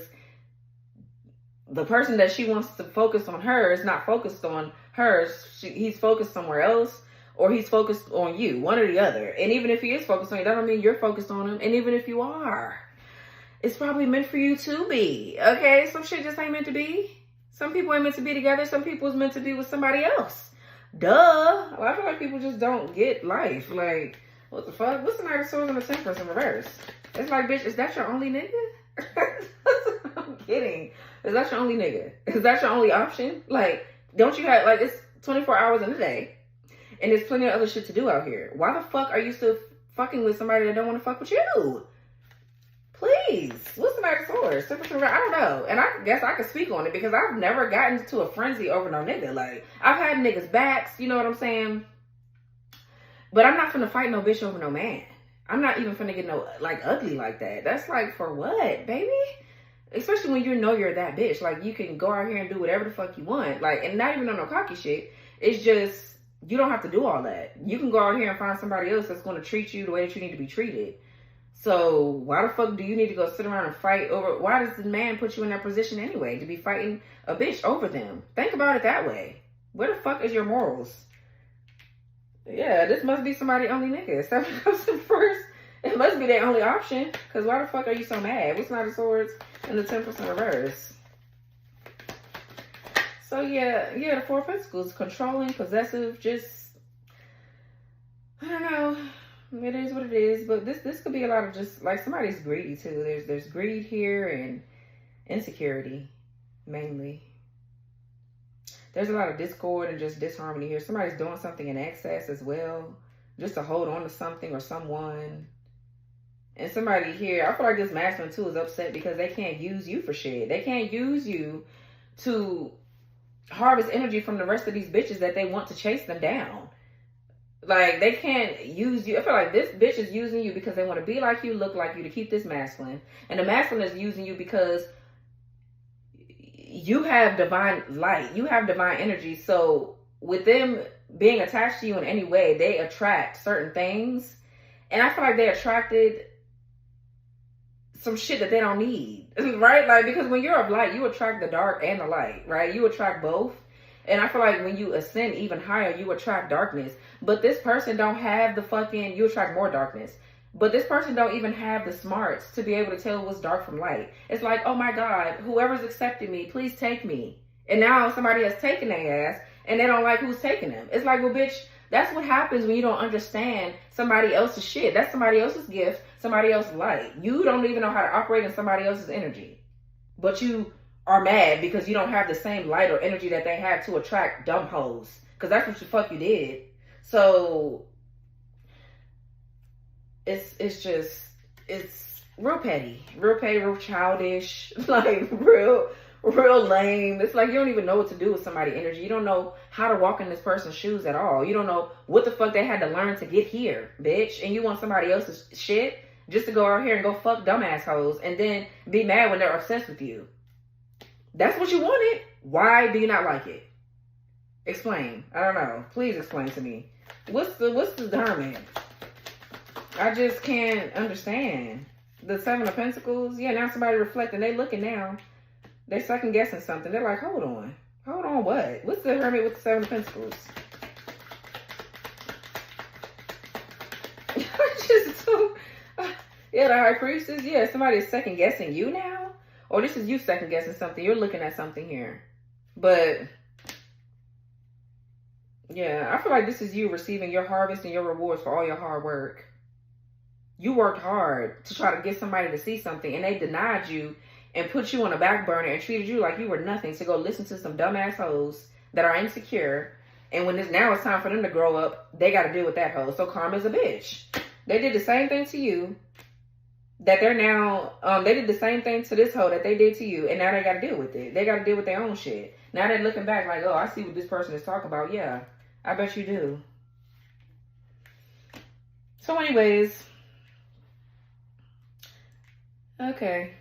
Speaker 1: the person that she wants to focus on her is not focused on her. He's focused somewhere else, or he's focused on you, one or the other. And even if he is focused on you, that don't mean you're focused on him. And even if you are, it's probably meant for you to be. Okay, some shit just ain't meant to be. Some people ain't meant to be together. Some people is meant to be with somebody else. Duh. Well, I feel like people just don't get life. Like, what the fuck? What's the Knight of Swords and the Temperance in reverse? It's like, bitch, is that your only nigga? I'm kidding. Is that your only nigga? Is that your only option? Like, don't you have, like, it's 24 hours in a day, and there's plenty of other shit to do out here. Why the fuck are you still fucking with somebody that don't want to fuck with you? Please. What's the Knight of Swords? I don't know. And I guess I could speak on it, because I've never gotten to a frenzy over no nigga. Like, I've had niggas' backs, you know what I'm saying? But I'm not finna fight no bitch over no man. I'm not even finna get no, like, ugly like that. That's like, for what, baby? Especially when you know you're that bitch. Like, you can go out here and do whatever the fuck you want. Like, and not even on no cocky shit. It's just, you don't have to do all that. You can go out here and find somebody else that's going to treat you the way that you need to be treated. So why the fuck do you need to go sit around and fight over? Why does the man put you in that position anyway, to be fighting a bitch over them? Think about it that way. Where the fuck is your morals? Yeah, this must be somebody only nigga. 7 Cups in first. It must be their only option. Because why the fuck are you so mad? What's Knight of Swords and the Temperance in reverse? So yeah, the Four of Pentacles, controlling, possessive, just, I don't know. It is what it is, but this could be a lot of just, like, somebody's greedy too. There's greed here and insecurity, mainly. There's a lot of discord and just disharmony here. Somebody's doing something in excess as well, just to hold on to something or someone. And somebody here, I feel like this masculine too is upset because they can't use you for shit. They can't use you to harvest energy from the rest of these bitches that they want to chase them down. Like, they can't use you. I feel like this bitch is using you because they want to be like you, look like you, to keep this masculine. And the masculine is using you because you have divine light. You have divine energy. So with them being attached to you in any way, they attract certain things. And I feel like they attracted some shit that they don't need, right? Like, because when you're of light, you attract the dark and the light, right? You attract both. And I feel like when you ascend even higher, you attract darkness. But this person don't have the fucking, you attract more darkness. But this person don't even have the smarts to be able to tell what's dark from light. It's like, oh my God, whoever's accepted me, please take me. And now somebody has taken their ass and they don't like who's taking them. It's like, well, bitch, that's what happens when you don't understand somebody else's shit. That's somebody else's gift, somebody else's light. You don't even know how to operate in somebody else's energy. But you are mad because you don't have the same light or energy that they have to attract dumb hoes. Because that's what the fuck you did. So it's just, it's real petty, real childish, like real lame. It's like you don't even know what to do with somebody's energy. You don't know how to walk in this person's shoes at all. You don't know what the fuck they had to learn to get here, bitch. And you want somebody else's shit just to go out here and go fuck dumb assholes and then be mad when they're obsessed with you. That's what you wanted. Why do you not like it? Explain. I don't know. Please explain to me. What's the Hermit? I just can't understand. The Seven of Pentacles. Yeah, now somebody reflecting. They looking now. They second guessing something. They're like, hold on what? What's the Hermit with the Seven of Pentacles? Yeah, the High Priestess. Yeah, somebody's second guessing you now. Or this is you second guessing something. You're looking at something here. But yeah, I feel like this is you receiving your harvest and your rewards for all your hard work. You worked hard to try to get somebody to see something and they denied you and put you on a back burner and treated you like you were nothing to go listen to some dumb assholes that are insecure. And when now it's time for them to grow up, they got to deal with that hoe. So karma's a bitch. They did the same thing to you that they're now, they did the same thing to this hoe that they did to you. And now they got to deal with it. They got to deal with their own shit. Now they're looking back like, oh, I see what this person is talking about. Yeah, I bet you do. So anyways, okay.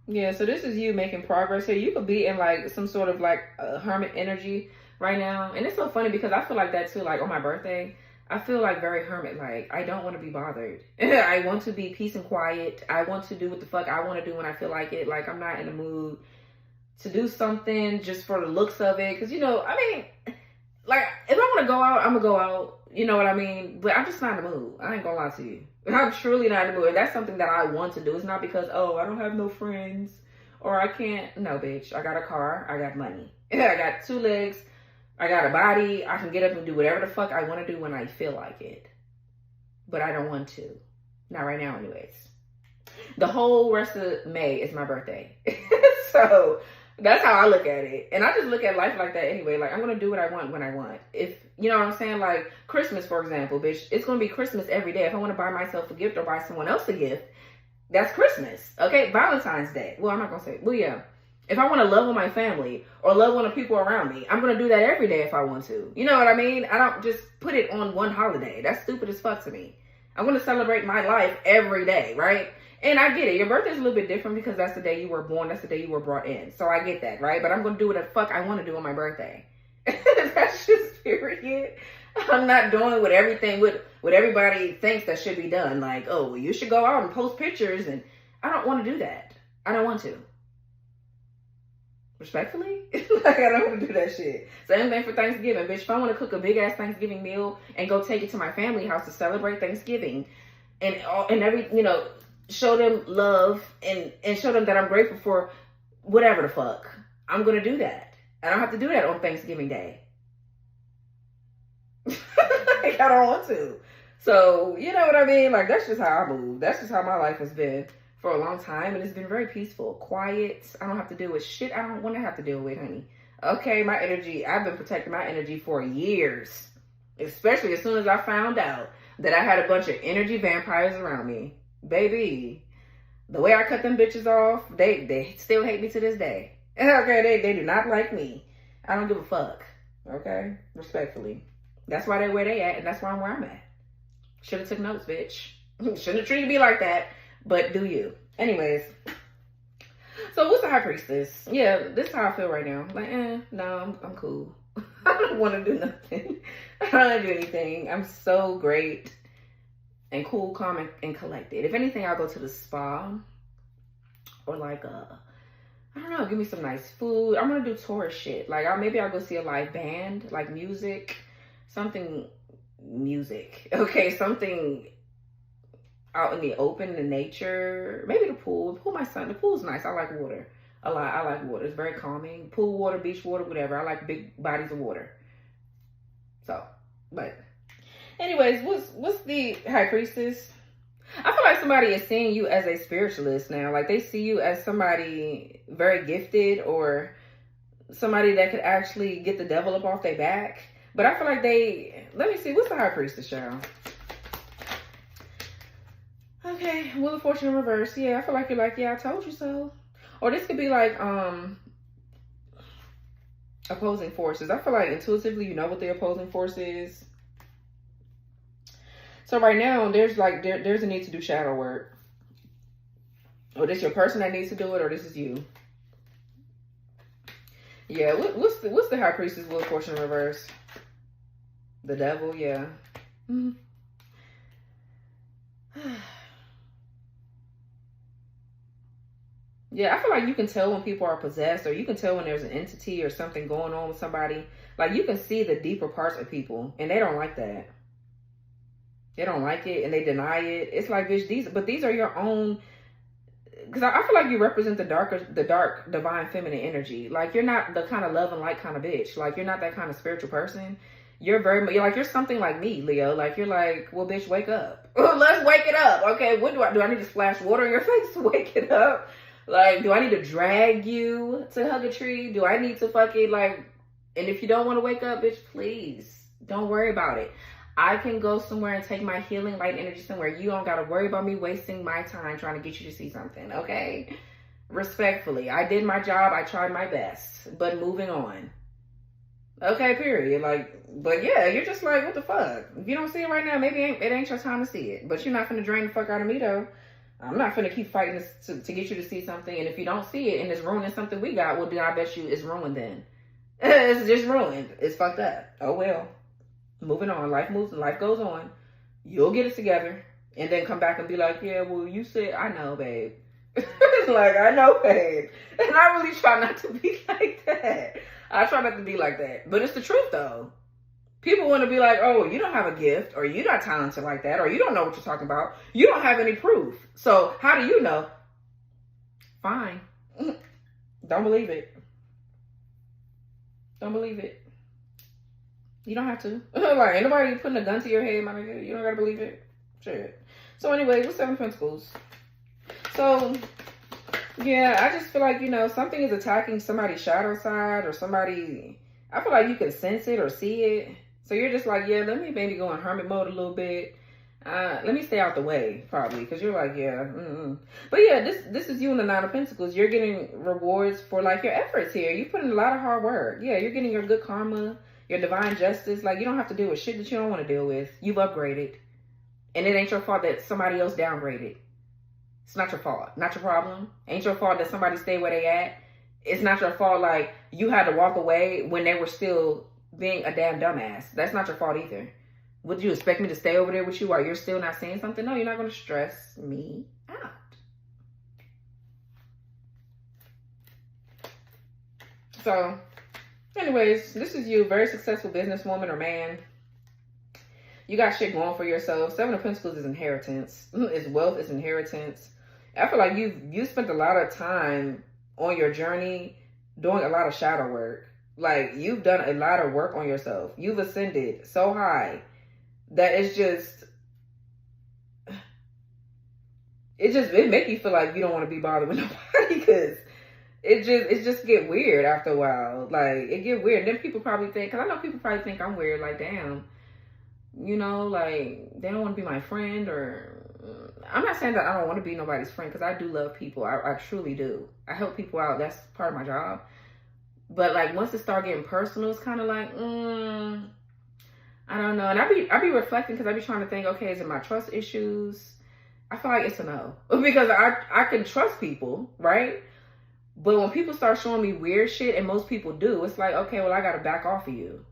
Speaker 1: Yeah, so this is you making progress here. You could be in like some sort of like a hermit energy right now. And it's so funny because I feel like that too. Like on my birthday, I feel like very hermit-like. I don't want to be bothered. I want to be peace and quiet. I want to do what the fuck I want to do when I feel like it. Like I'm not in the mood to do something just for the looks of it. Because, you know, I mean, like if I want to go out, I'm going to go out. You know what I mean? But I'm just not in the mood. I ain't going to lie to you. I'm truly not in the mood. And that's something that I want to do. It's not because, oh, I don't have no friends or I can't. No, bitch. I got a car. I got money. I got 2 legs. I got a body. I can get up and do whatever the fuck I want to do when I feel like it. But I don't want to. Not right now anyways. The whole rest of May is my birthday. So that's how I look at it. And I just look at life like that anyway. Like I'm going to do what I want when I want. If, you know what I'm saying? Like Christmas, for example, bitch. It's going to be Christmas every day. If I want to buy myself a gift or buy someone else a gift, that's Christmas. Okay? Valentine's Day. Well, I'm not going to say. Well, yeah. If I want to love on my family or love on the people around me, I'm going to do that every day if I want to. You know what I mean? I don't just put it on one holiday. That's stupid as fuck to me. I'm going to celebrate my life every day, right? And I get it. Your birthday is a little bit different because that's the day you were born. That's the day you were brought in. So I get that, right? But I'm going to do what the fuck I want to do on my birthday. That's just period. I'm not doing what everybody thinks that should be done. Like, oh, well, you should go out and post pictures. And I don't want to do that. I don't want to. Respectfully, like I don't want to do that shit. Same thing for Thanksgiving, bitch. If I want to cook a big ass Thanksgiving meal and go take it to my family house to celebrate Thanksgiving, and every, you know, show them love and show them that I'm grateful for whatever the fuck, I'm gonna do that. I don't have to do that on Thanksgiving Day. Like I don't want to. So you know what I mean? Like that's just how I move. That's just how my life has been for a long time, and it's been very peaceful, quiet. I don't have to deal with shit I don't want to have to deal with, honey. Okay, my energy, I've been protecting my energy for years. Especially as soon as I found out that I had a bunch of energy vampires around me. Baby, the way I cut them bitches off, they still hate me to this day. Okay, they do not like me. I don't give a fuck. Okay? Respectfully. That's why they're where they at, and that's why I'm where I'm at. Should have took notes, bitch. Shouldn't have treated me like that, but do you. Anyways. So what's the High Priestess? Yeah, this is how I feel right now. Like, no, I'm cool. I don't want to do nothing. I don't want to do anything. I'm so great and cool, calm, and collected. If anything, I'll go to the spa or like I don't know, give me some nice food. I'm gonna do tourist shit. Like maybe I'll go see a live band, like music, something music. Okay, something out in the open, in nature. Maybe the pool. The pool's nice. I like water a lot. I like water. It's very calming. Pool water, beach water, whatever. I like big bodies of water. So, but anyways, what's the High Priestess? I feel like somebody is seeing you as a spiritualist now. Like they see you as somebody very gifted or somebody that could actually get the devil up off their back. But I feel like let me see, what's the High Priestess, y'all? Okay, Wheel of Fortune in reverse. Yeah, I feel like you're like, yeah, I told you so. Or this could be like opposing forces. I feel like intuitively you know what the opposing force is. So right now there's like there's a need to do shadow work. Or this your person that needs to do it, or this is you. Yeah, what's the High Priestess Wheel of Fortune in reverse? The devil, yeah. Yeah, I feel like you can tell when people are possessed, or you can tell when there's an entity or something going on with somebody. Like you can see the deeper parts of people, and they don't like that. They don't like it, and they deny it. It's like, bitch, these are your own. Because I feel like you represent the dark divine feminine energy. Like you're not the kind of love and light kind of bitch. Like you're not that kind of spiritual person. You're you're something like me, Leo. Like you're like, well, bitch, wake up. Let's wake it up. Okay, what do I need to splash water in your face to wake it up? Like, do I need to drag you to hug a tree? Do I need to fucking like, and if you don't want to wake up, bitch, please don't worry about it. I can go somewhere and take my healing light energy somewhere. You don't got to worry about me wasting my time trying to get you to see something, okay? Respectfully, I did my job. I tried my best, but moving on. Okay, period. Like, but yeah, you're just like, what the fuck? If you don't see it right now, maybe it ain't your time to see it. But you're not finna drain the fuck out of me, though. I'm not finna keep fighting to get you to see something. And if you don't see it and it's ruining something we got, well, then I bet you it's ruined then. It's just ruined. It's fucked up. Oh, well. Moving on. Life moves and life goes on. You'll get it together. And then come back and be like, yeah, well, you said, I know, babe. It's like, I know, babe. And I really try not to be like that. I try not to be like that. But it's the truth, though. People want to be like, oh, you don't have a gift, or you're not talented like that, or you don't know what you're talking about. You don't have any proof. So how do you know? Fine. Don't believe it. Don't believe it. You don't have to. Like, ain't nobody putting a gun to your head, my nigga. You don't got to believe it. Shit. So anyway, what's Seven of Pentacles? So, yeah, I just feel like, you know, something is attacking somebody's shadow side, or somebody, I feel like you can sense it or see it. So you're just like, yeah, let me maybe go in hermit mode a little bit. Let me stay out the way, probably, because you're like, yeah. But yeah, this is you in the Nine of Pentacles. You're getting rewards for like your efforts here. You put in a lot of hard work. Yeah, you're getting your good karma, your divine justice. Like, you don't have to deal with shit that you don't want to deal with. You've upgraded. And it ain't your fault that somebody else downgraded. It's not your fault. Not your problem. Ain't your fault that somebody stayed where they at. It's not your fault like you had to walk away when they were still being a damn dumbass. That's not your fault either. Would you expect me to stay over there with you while you're still not saying something? No, you're not going to stress me out. So, anyways, this is you, very successful businesswoman or man. You got shit going for yourself. Seven of Pentacles is inheritance. It's wealth, it's inheritance. I feel like you spent a lot of time on your journey doing a lot of shadow work. Like, you've done a lot of work on yourself. You've ascended so high that it make you feel like you don't want to be bothered with nobody, because it just get weird after a while. Like, it get weird. And then people probably think, because I know people probably think I'm weird, like, damn, You know, like, they don't want to be my friend, or I'm not saying that I don't want to be nobody's friend, because I do love people. I truly do. I help people out. That's part of my job. But like, once it start getting personal, it's kind of like, I don't know. And I be reflecting, because I be trying to think, okay, is it my trust issues? I feel like it's a no, because I can trust people, right? But when people start showing me weird shit, and most people do, it's like, okay, well, I got to back off of you,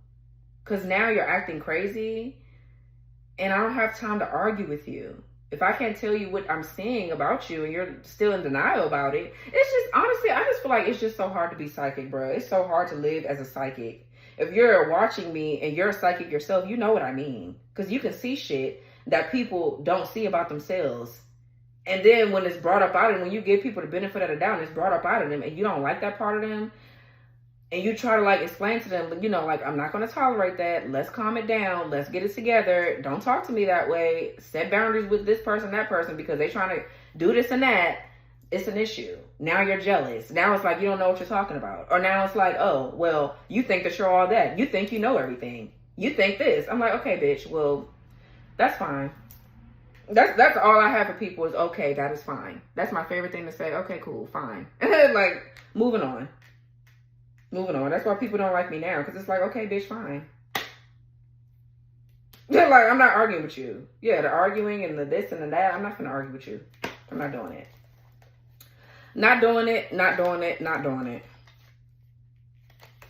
Speaker 1: because now you're acting crazy, and I don't have time to argue with you. If I can't tell you what I'm seeing about you and you're still in denial about it, it's just, honestly, I just feel like it's just so hard to be psychic, bro. It's so hard to live as a psychic. If you're watching me and you're a psychic yourself, you know what I mean. Because you can see shit that people don't see about themselves. And then when it's brought up out of them, when you give people the benefit of the doubt and it's brought up out of them and you don't like that part of them, and you try to like explain to them, you know, like, I'm not going to tolerate that. Let's calm it down. Let's get it together. Don't talk to me that way. Set boundaries with this person, that person, because they're trying to do this and that. It's an issue. Now you're jealous. Now it's like, you don't know what you're talking about. Or now it's like, oh, well, you think that you're all that. You think you know everything. You think this. I'm like, okay, bitch. Well, that's fine. That's all I have for people is, okay, that is fine. That's my favorite thing to say. Okay, cool, fine. Like, moving on. Moving on. That's why people don't like me now. Because it's like, okay, bitch, fine. They're like, I'm not arguing with you. Yeah, the arguing and the this and the that. I'm not going to argue with you. I'm not doing it. Not doing it. Not doing it. Not doing it.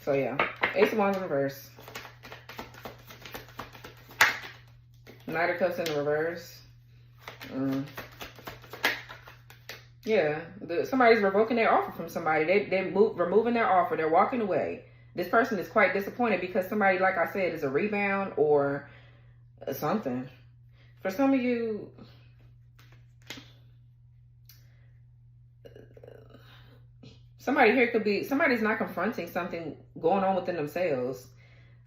Speaker 1: So, yeah. Ace of Wands in reverse. Knight of Cups in the reverse. Yeah, somebody's revoking their offer from somebody. They're removing their offer. They're walking away. This person is quite disappointed because somebody, like I said, is a rebound or something. For some of you, somebody here could be, somebody's not confronting something going on within themselves.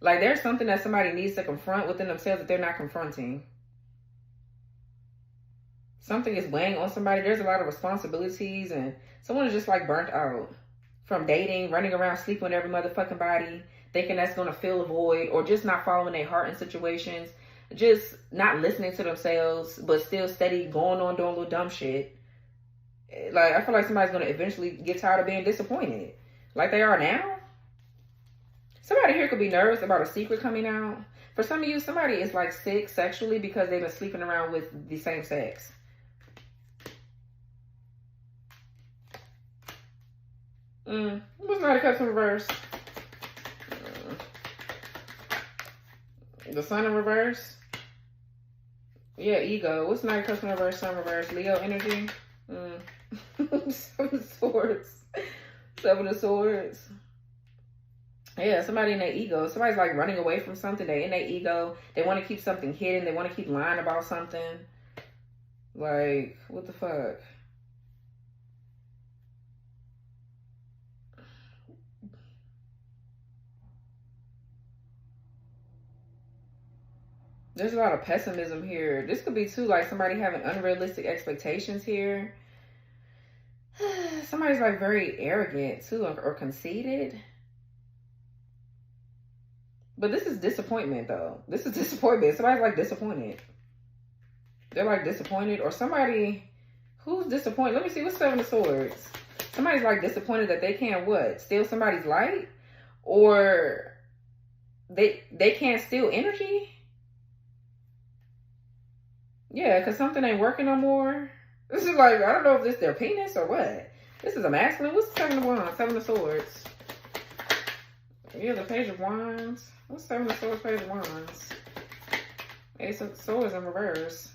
Speaker 1: Like, there's something that somebody needs to confront within themselves that they're not confronting. Something is weighing on somebody. There's a lot of responsibilities, and someone is just like burnt out from dating, running around, sleeping with every motherfucking body, thinking that's going to fill a void, or just not following their heart in situations, just not listening to themselves, but still steady going on doing little dumb shit. Like, I feel like somebody's going to eventually get tired of being disappointed, like they are now. Somebody here could be nervous about a secret coming out. For some of you, somebody is like sick sexually because they've been sleeping around with the same sex. What's Knight of Cups in reverse? The Sun in reverse? Yeah, ego. What's Knight of Cups in reverse? Sun reverse. Leo energy? Seven of Swords. Seven of Swords. Yeah, somebody in their ego. Somebody's like running away from something. They're in their ego. They want to keep something hidden. They want to keep lying about something. Like, what the fuck? There's a lot of pessimism here. This could be too, like, somebody having unrealistic expectations here. Somebody's like very arrogant too, or conceited. But this is disappointment though. This is disappointment. Somebody's like disappointed. They're like disappointed, or somebody who's disappointed. Let me see, what's Seven of Swords? Somebody's like disappointed that they can't what? Steal somebody's light? Or they can't steal energy? Yeah, because something ain't working no more. This is like, I don't know if this is their penis or what. This is a masculine. What's Seven of Wands? Seven of Swords. Yeah, the Page of Wands. What's Seven of Swords, Page of Wands? Ace of Swords in reverse.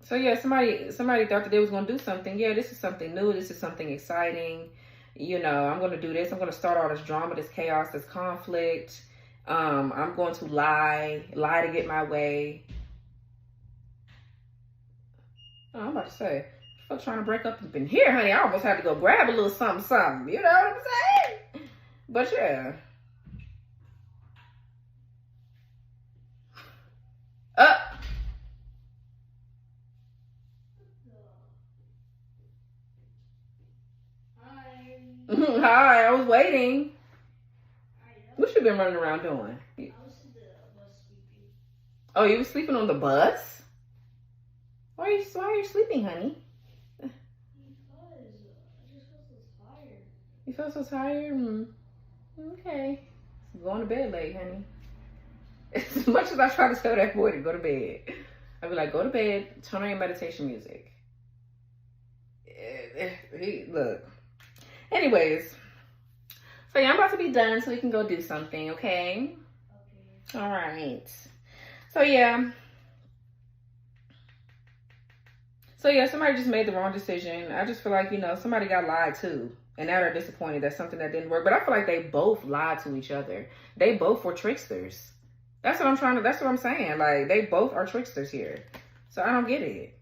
Speaker 1: So yeah, somebody thought that they was going to do something. Yeah, this is something new. This is something exciting. You know, I'm going to do this. I'm going to start all this drama, this chaos, this conflict. I'm going to lie to get my way. Oh, I'm about to say, I'm trying to break up up in here, honey. I almost had to go grab a little something. You know what I'm saying? But yeah. Hi, I was waiting. What you been running around doing?
Speaker 2: I was in the bus sleeping.
Speaker 1: Oh, you were sleeping on the bus? Why are you sleeping, honey?
Speaker 2: Because I just felt so tired.
Speaker 1: You feel so tired? Okay. Going to bed late, honey. As much as I try to tell that boy to go to bed, I'd be like, go to bed, turn on your meditation music. Look. Anyways. So yeah, I'm about to be done so we can go do something, okay?
Speaker 2: Okay.
Speaker 1: All right. So yeah, somebody just made the wrong decision. I just feel like, somebody got lied to. And now they're disappointed that something that didn't work. But I feel like they both lied to each other. They both were tricksters. That's what I'm saying. Like, they both are tricksters here. So I don't get it.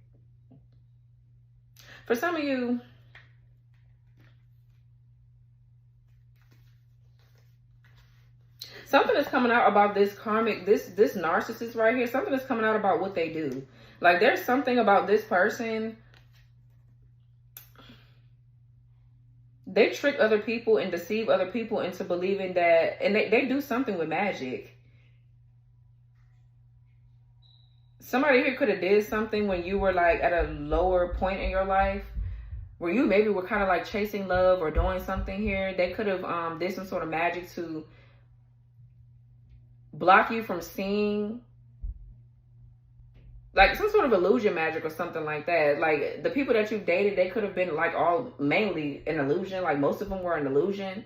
Speaker 1: For some of you, something is coming out about this karmic, this narcissist right here. Something is coming out about what they do. Like, there's something about this person. They trick other people and deceive other people into believing that, and they do something with magic. Somebody here could have did something when you were like at a lower point in your life, where you maybe were kind of like chasing love or doing something here. They could have did some sort of magic to block you from seeing, like some sort of illusion magic or something like that. Like the people that you've dated, they could have been like all mainly an illusion. Like most of them were an illusion.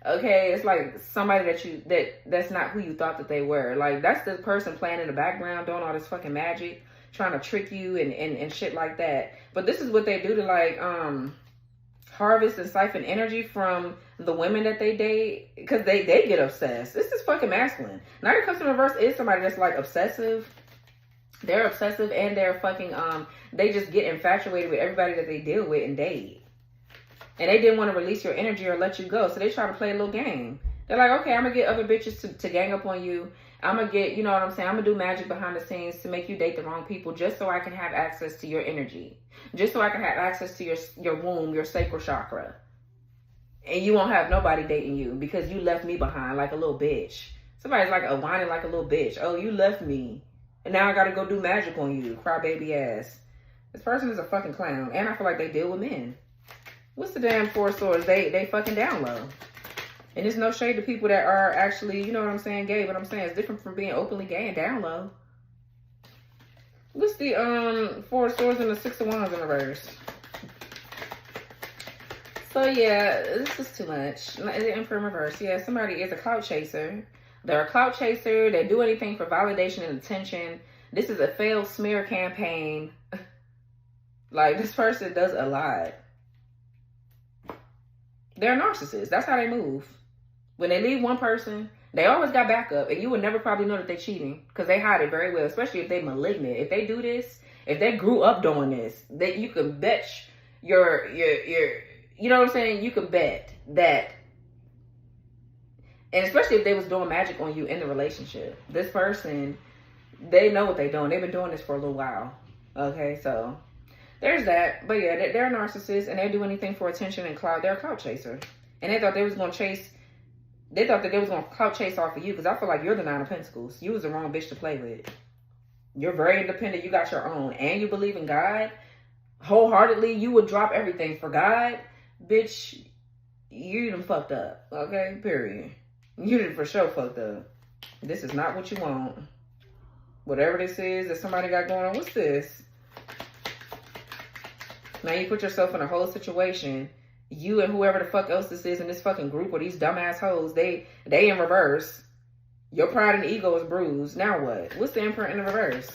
Speaker 1: Okay, it's like somebody that's not who you thought that they were. Like that's the person playing in the background doing all this fucking magic, trying to trick you and shit like that. But this is what they do to like harvest and siphon energy from the women that they date, because they get obsessed. This is fucking masculine. Now your customer reverse is somebody that's like obsessive. They're obsessive and they're fucking they just get infatuated with everybody that they deal with and date. And they didn't want to release your energy or let you go. So they try to play a little game. They're like, okay, I'm going to get other bitches to gang up on you. I'm going to get, you know what I'm saying? I'm going to do magic behind the scenes to make you date the wrong people just so I can have access to your energy. Just so I can have access to your womb, your sacral chakra. And you won't have nobody dating you because you left me behind like a little bitch. Somebody's like whining like a little bitch. Oh, you left me. And now I got to go do magic on you. Crybaby ass. This person is a fucking clown. And I feel like they deal with men. What's the damn Four of Swords? They fucking down low. And there's no shade to people that are actually, you know what I'm saying, gay. But I'm saying it's different from being openly gay and down low. What's the Four of Swords and the Six of Wands in reverse? So yeah, this is too much. The Emperor in reverse. Yeah, somebody is a clout chaser. They're a clout chaser. They do anything for validation and attention. This is a failed smear campaign. Like, this person does a lot. They're narcissists. That's how they move. When they leave one person, they always got backup, and you would never probably know that they're cheating because they hide it very well, especially if they malignant. If they do this, if they grew up doing this, that you can bet your you know what I'm saying? You can bet that, and especially if they was doing magic on you in the relationship. This person, they know what they're doing. They've been doing this for a little while. Okay, so there's that. But yeah, they're narcissists and they do anything for attention and clout. They're a clout chaser. And they thought they was going to chase, they thought that they was going to clout chase off of you because I feel like you're the Nine of Pentacles. You was the wrong bitch to play with. You're very independent. You got your own. And you believe in God. Wholeheartedly, you would drop everything for God. Bitch, you done fucked up. Okay? Period. You done for sure fucked up. This is not what you want. Whatever this is that somebody got going on. What's this? Now you put yourself in a whole situation. You and whoever the fuck else this is in this fucking group or these dumbass hoes, they in reverse. Your pride and ego is bruised. Now what? What's the Emperor in the reverse?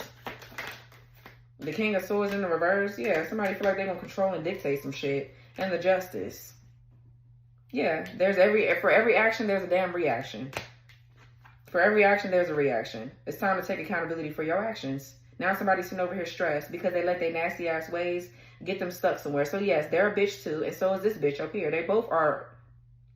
Speaker 1: The King of Swords in the reverse? Yeah, somebody feel like they're gonna control and dictate some shit. And the Justice. Yeah, for every action, there's a damn reaction. For every action, there's a reaction. It's time to take accountability for your actions. Now somebody's sitting over here stressed because they let their nasty ass ways get them stuck somewhere. So yes, they're a bitch too, and so is this bitch up here. They both are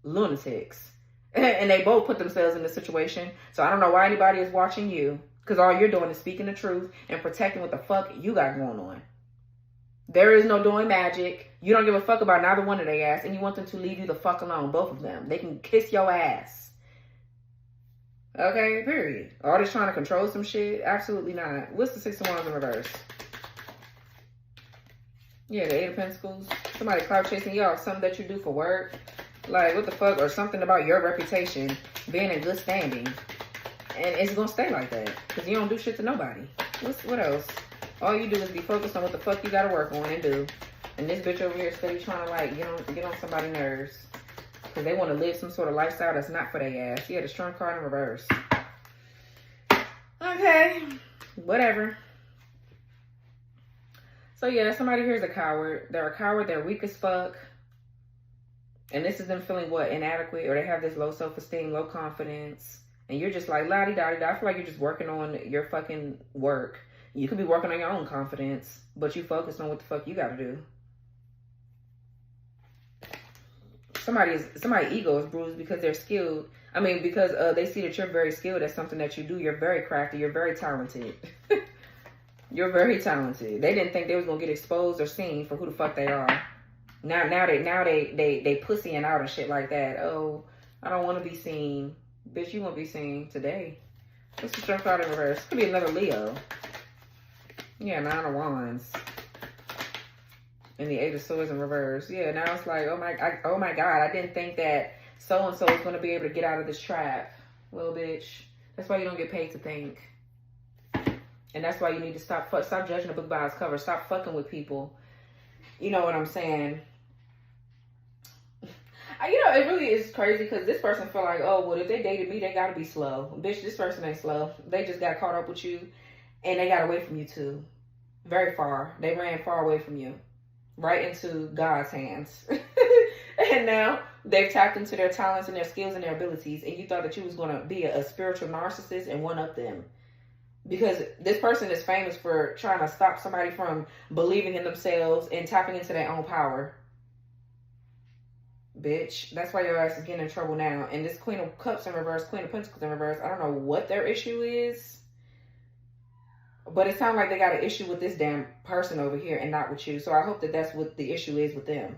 Speaker 1: lunatics. And they both put themselves in this situation. So I don't know why anybody is watching you, because all you're doing is speaking the truth and protecting what the fuck you got going on. There is no doing magic. You don't give a fuck about neither one of their ass, and you want them to leave you the fuck alone, both of them. They can kiss your ass. Okay, period. All this trying to control some shit? Absolutely not. What's the Six of Wands in reverse? Yeah, the Eight of Pentacles. Somebody clout chasing you off something that you do for work. Like, what the fuck? Or something about your reputation being in good standing. And it's gonna stay like that. Because you don't do shit to nobody. What else? All you do is be focused on what the fuck you gotta work on and do. And this bitch over here steady trying to, like, get on somebody's nerves. Because they want to live some sort of lifestyle that's not for their ass. Yeah, the Strength card in reverse. Okay. Whatever. So, yeah, somebody here is a coward. They're a coward. They're weak as fuck. And this is them feeling, what, inadequate? Or they have this low self-esteem, low confidence. And you're just like, la-di-da-di-da. I feel like you're just working on your fucking work. You could be working on your own confidence. But you focus on what the fuck you got to do. Somebody's ego is bruised because they're skilled. I mean, because they see that you're very skilled at something that you do. You're very crafty. You're very talented. You're very talented. They didn't think they was gonna get exposed or seen for who the fuck they are. Now they pussying out and shit like that. Oh, I don't want to be seen. Bitch, you won't be seen today. What's the Strength card in reverse? Could be another Leo. Yeah, Nine of Wands. And the Eight of Swords in reverse. Yeah, now it's like, oh my God, I didn't think that so-and-so is going to be able to get out of this trap. Well, bitch, that's why you don't get paid to think. And that's why you need to stop judging a book by its cover. Stop fucking with people. You know what I'm saying? You know, it really is crazy because this person feel like, oh, well, if they dated me, they got to be slow. Bitch, this person ain't slow. They just got caught up with you and they got away from you too. Very far. They ran far away from you. Right into God's hands. And now they've tapped into their talents and their skills and their abilities. And you thought that you was going to be a spiritual narcissist and one up them. Because this person is famous for trying to stop somebody from believing in themselves and tapping into their own power. Bitch, that's why your ass is getting in trouble now. And this Queen of Cups in reverse, Queen of Pentacles in reverse, I don't know what their issue is. But it sounds like they got an issue with this damn person over here and not with you. So I hope that that's what the issue is with them.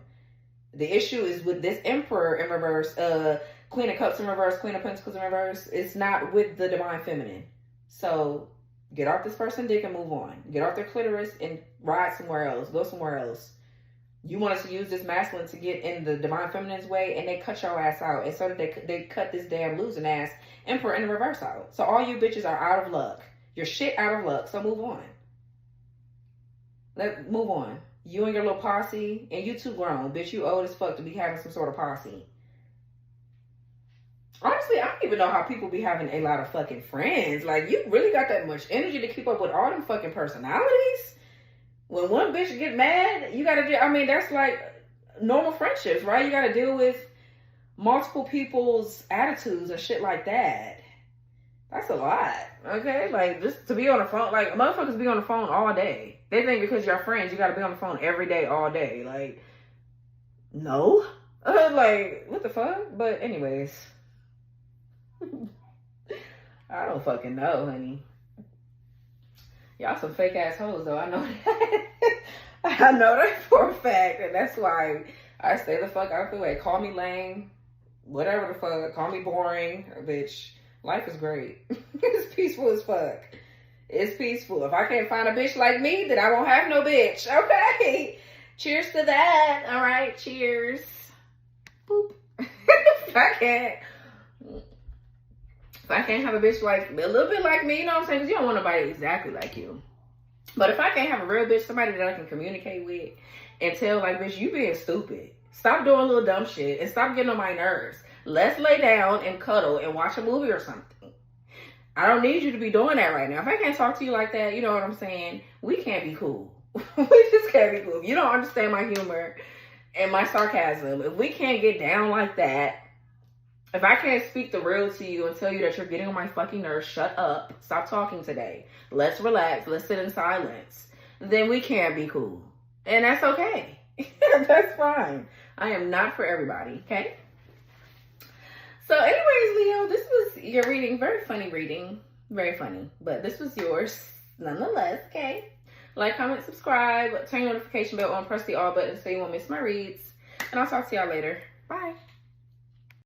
Speaker 1: The issue is with this Emperor in reverse, Queen of Cups in reverse, Queen of Pentacles in reverse. It's not with the Divine Feminine. So get off this person's dick and move on. Get off their clitoris and ride somewhere else. Go somewhere else. You want us to use this masculine to get in the Divine Feminine's way, and they cut your ass out. And so they cut this damn losing ass Emperor in the reverse out. So all you bitches are out of luck. You're shit out of luck, so move on. Move on. You and your little posse, and you too grown. Bitch, you old as fuck to be having some sort of posse. Honestly, I don't even know how people be having a lot of fucking friends. Like, you really got that much energy to keep up with all them fucking personalities? When one bitch get mad, you gotta do, I mean, that's like normal friendships, right? You gotta deal with multiple people's attitudes and shit like that. That's a lot, okay? Like, just to be on the phone, like, motherfuckers be on the phone all day. They think because you're friends, you gotta be on the phone every day, all day. Like, no. Like, what the fuck? But anyways. I don't fucking know, honey. Y'all some fake ass hoes, though. I know that. I know that for a fact. And that's why I stay the fuck out the way. Call me lame. Whatever the fuck. Call me boring. Bitch. Life is great. It's peaceful as fuck. It's peaceful. If I can't find a bitch like me, then I won't have no bitch. Okay. Cheers to that. All right. Cheers. Boop. If I can't have a bitch like, a little bit like me, you know what I'm saying? Because you don't want nobody exactly like you. But if I can't have a real bitch, somebody that I can communicate with and tell, like, bitch, you being stupid. Stop doing little dumb shit and stop getting on my nerves. Let's lay down and cuddle and watch a movie or something. I don't need you to be doing that right now. If I can't talk to you like that, you know what I'm saying? We can't be cool. We just can't be cool. If you don't understand my humor and my sarcasm, if we can't get down like that, if I can't speak the real to you and tell you that you're getting on my fucking nerves, shut up. Stop talking today. Let's relax. Let's sit in silence. Then we can't be cool. And that's okay. That's fine. I am not for everybody, okay? So anyways, Leo, this was your reading. Very funny reading. Very funny. But this was yours nonetheless, okay? Like, comment, subscribe, turn your notification bell on, press the all button so you won't miss my reads. And I'll talk to y'all later. Bye.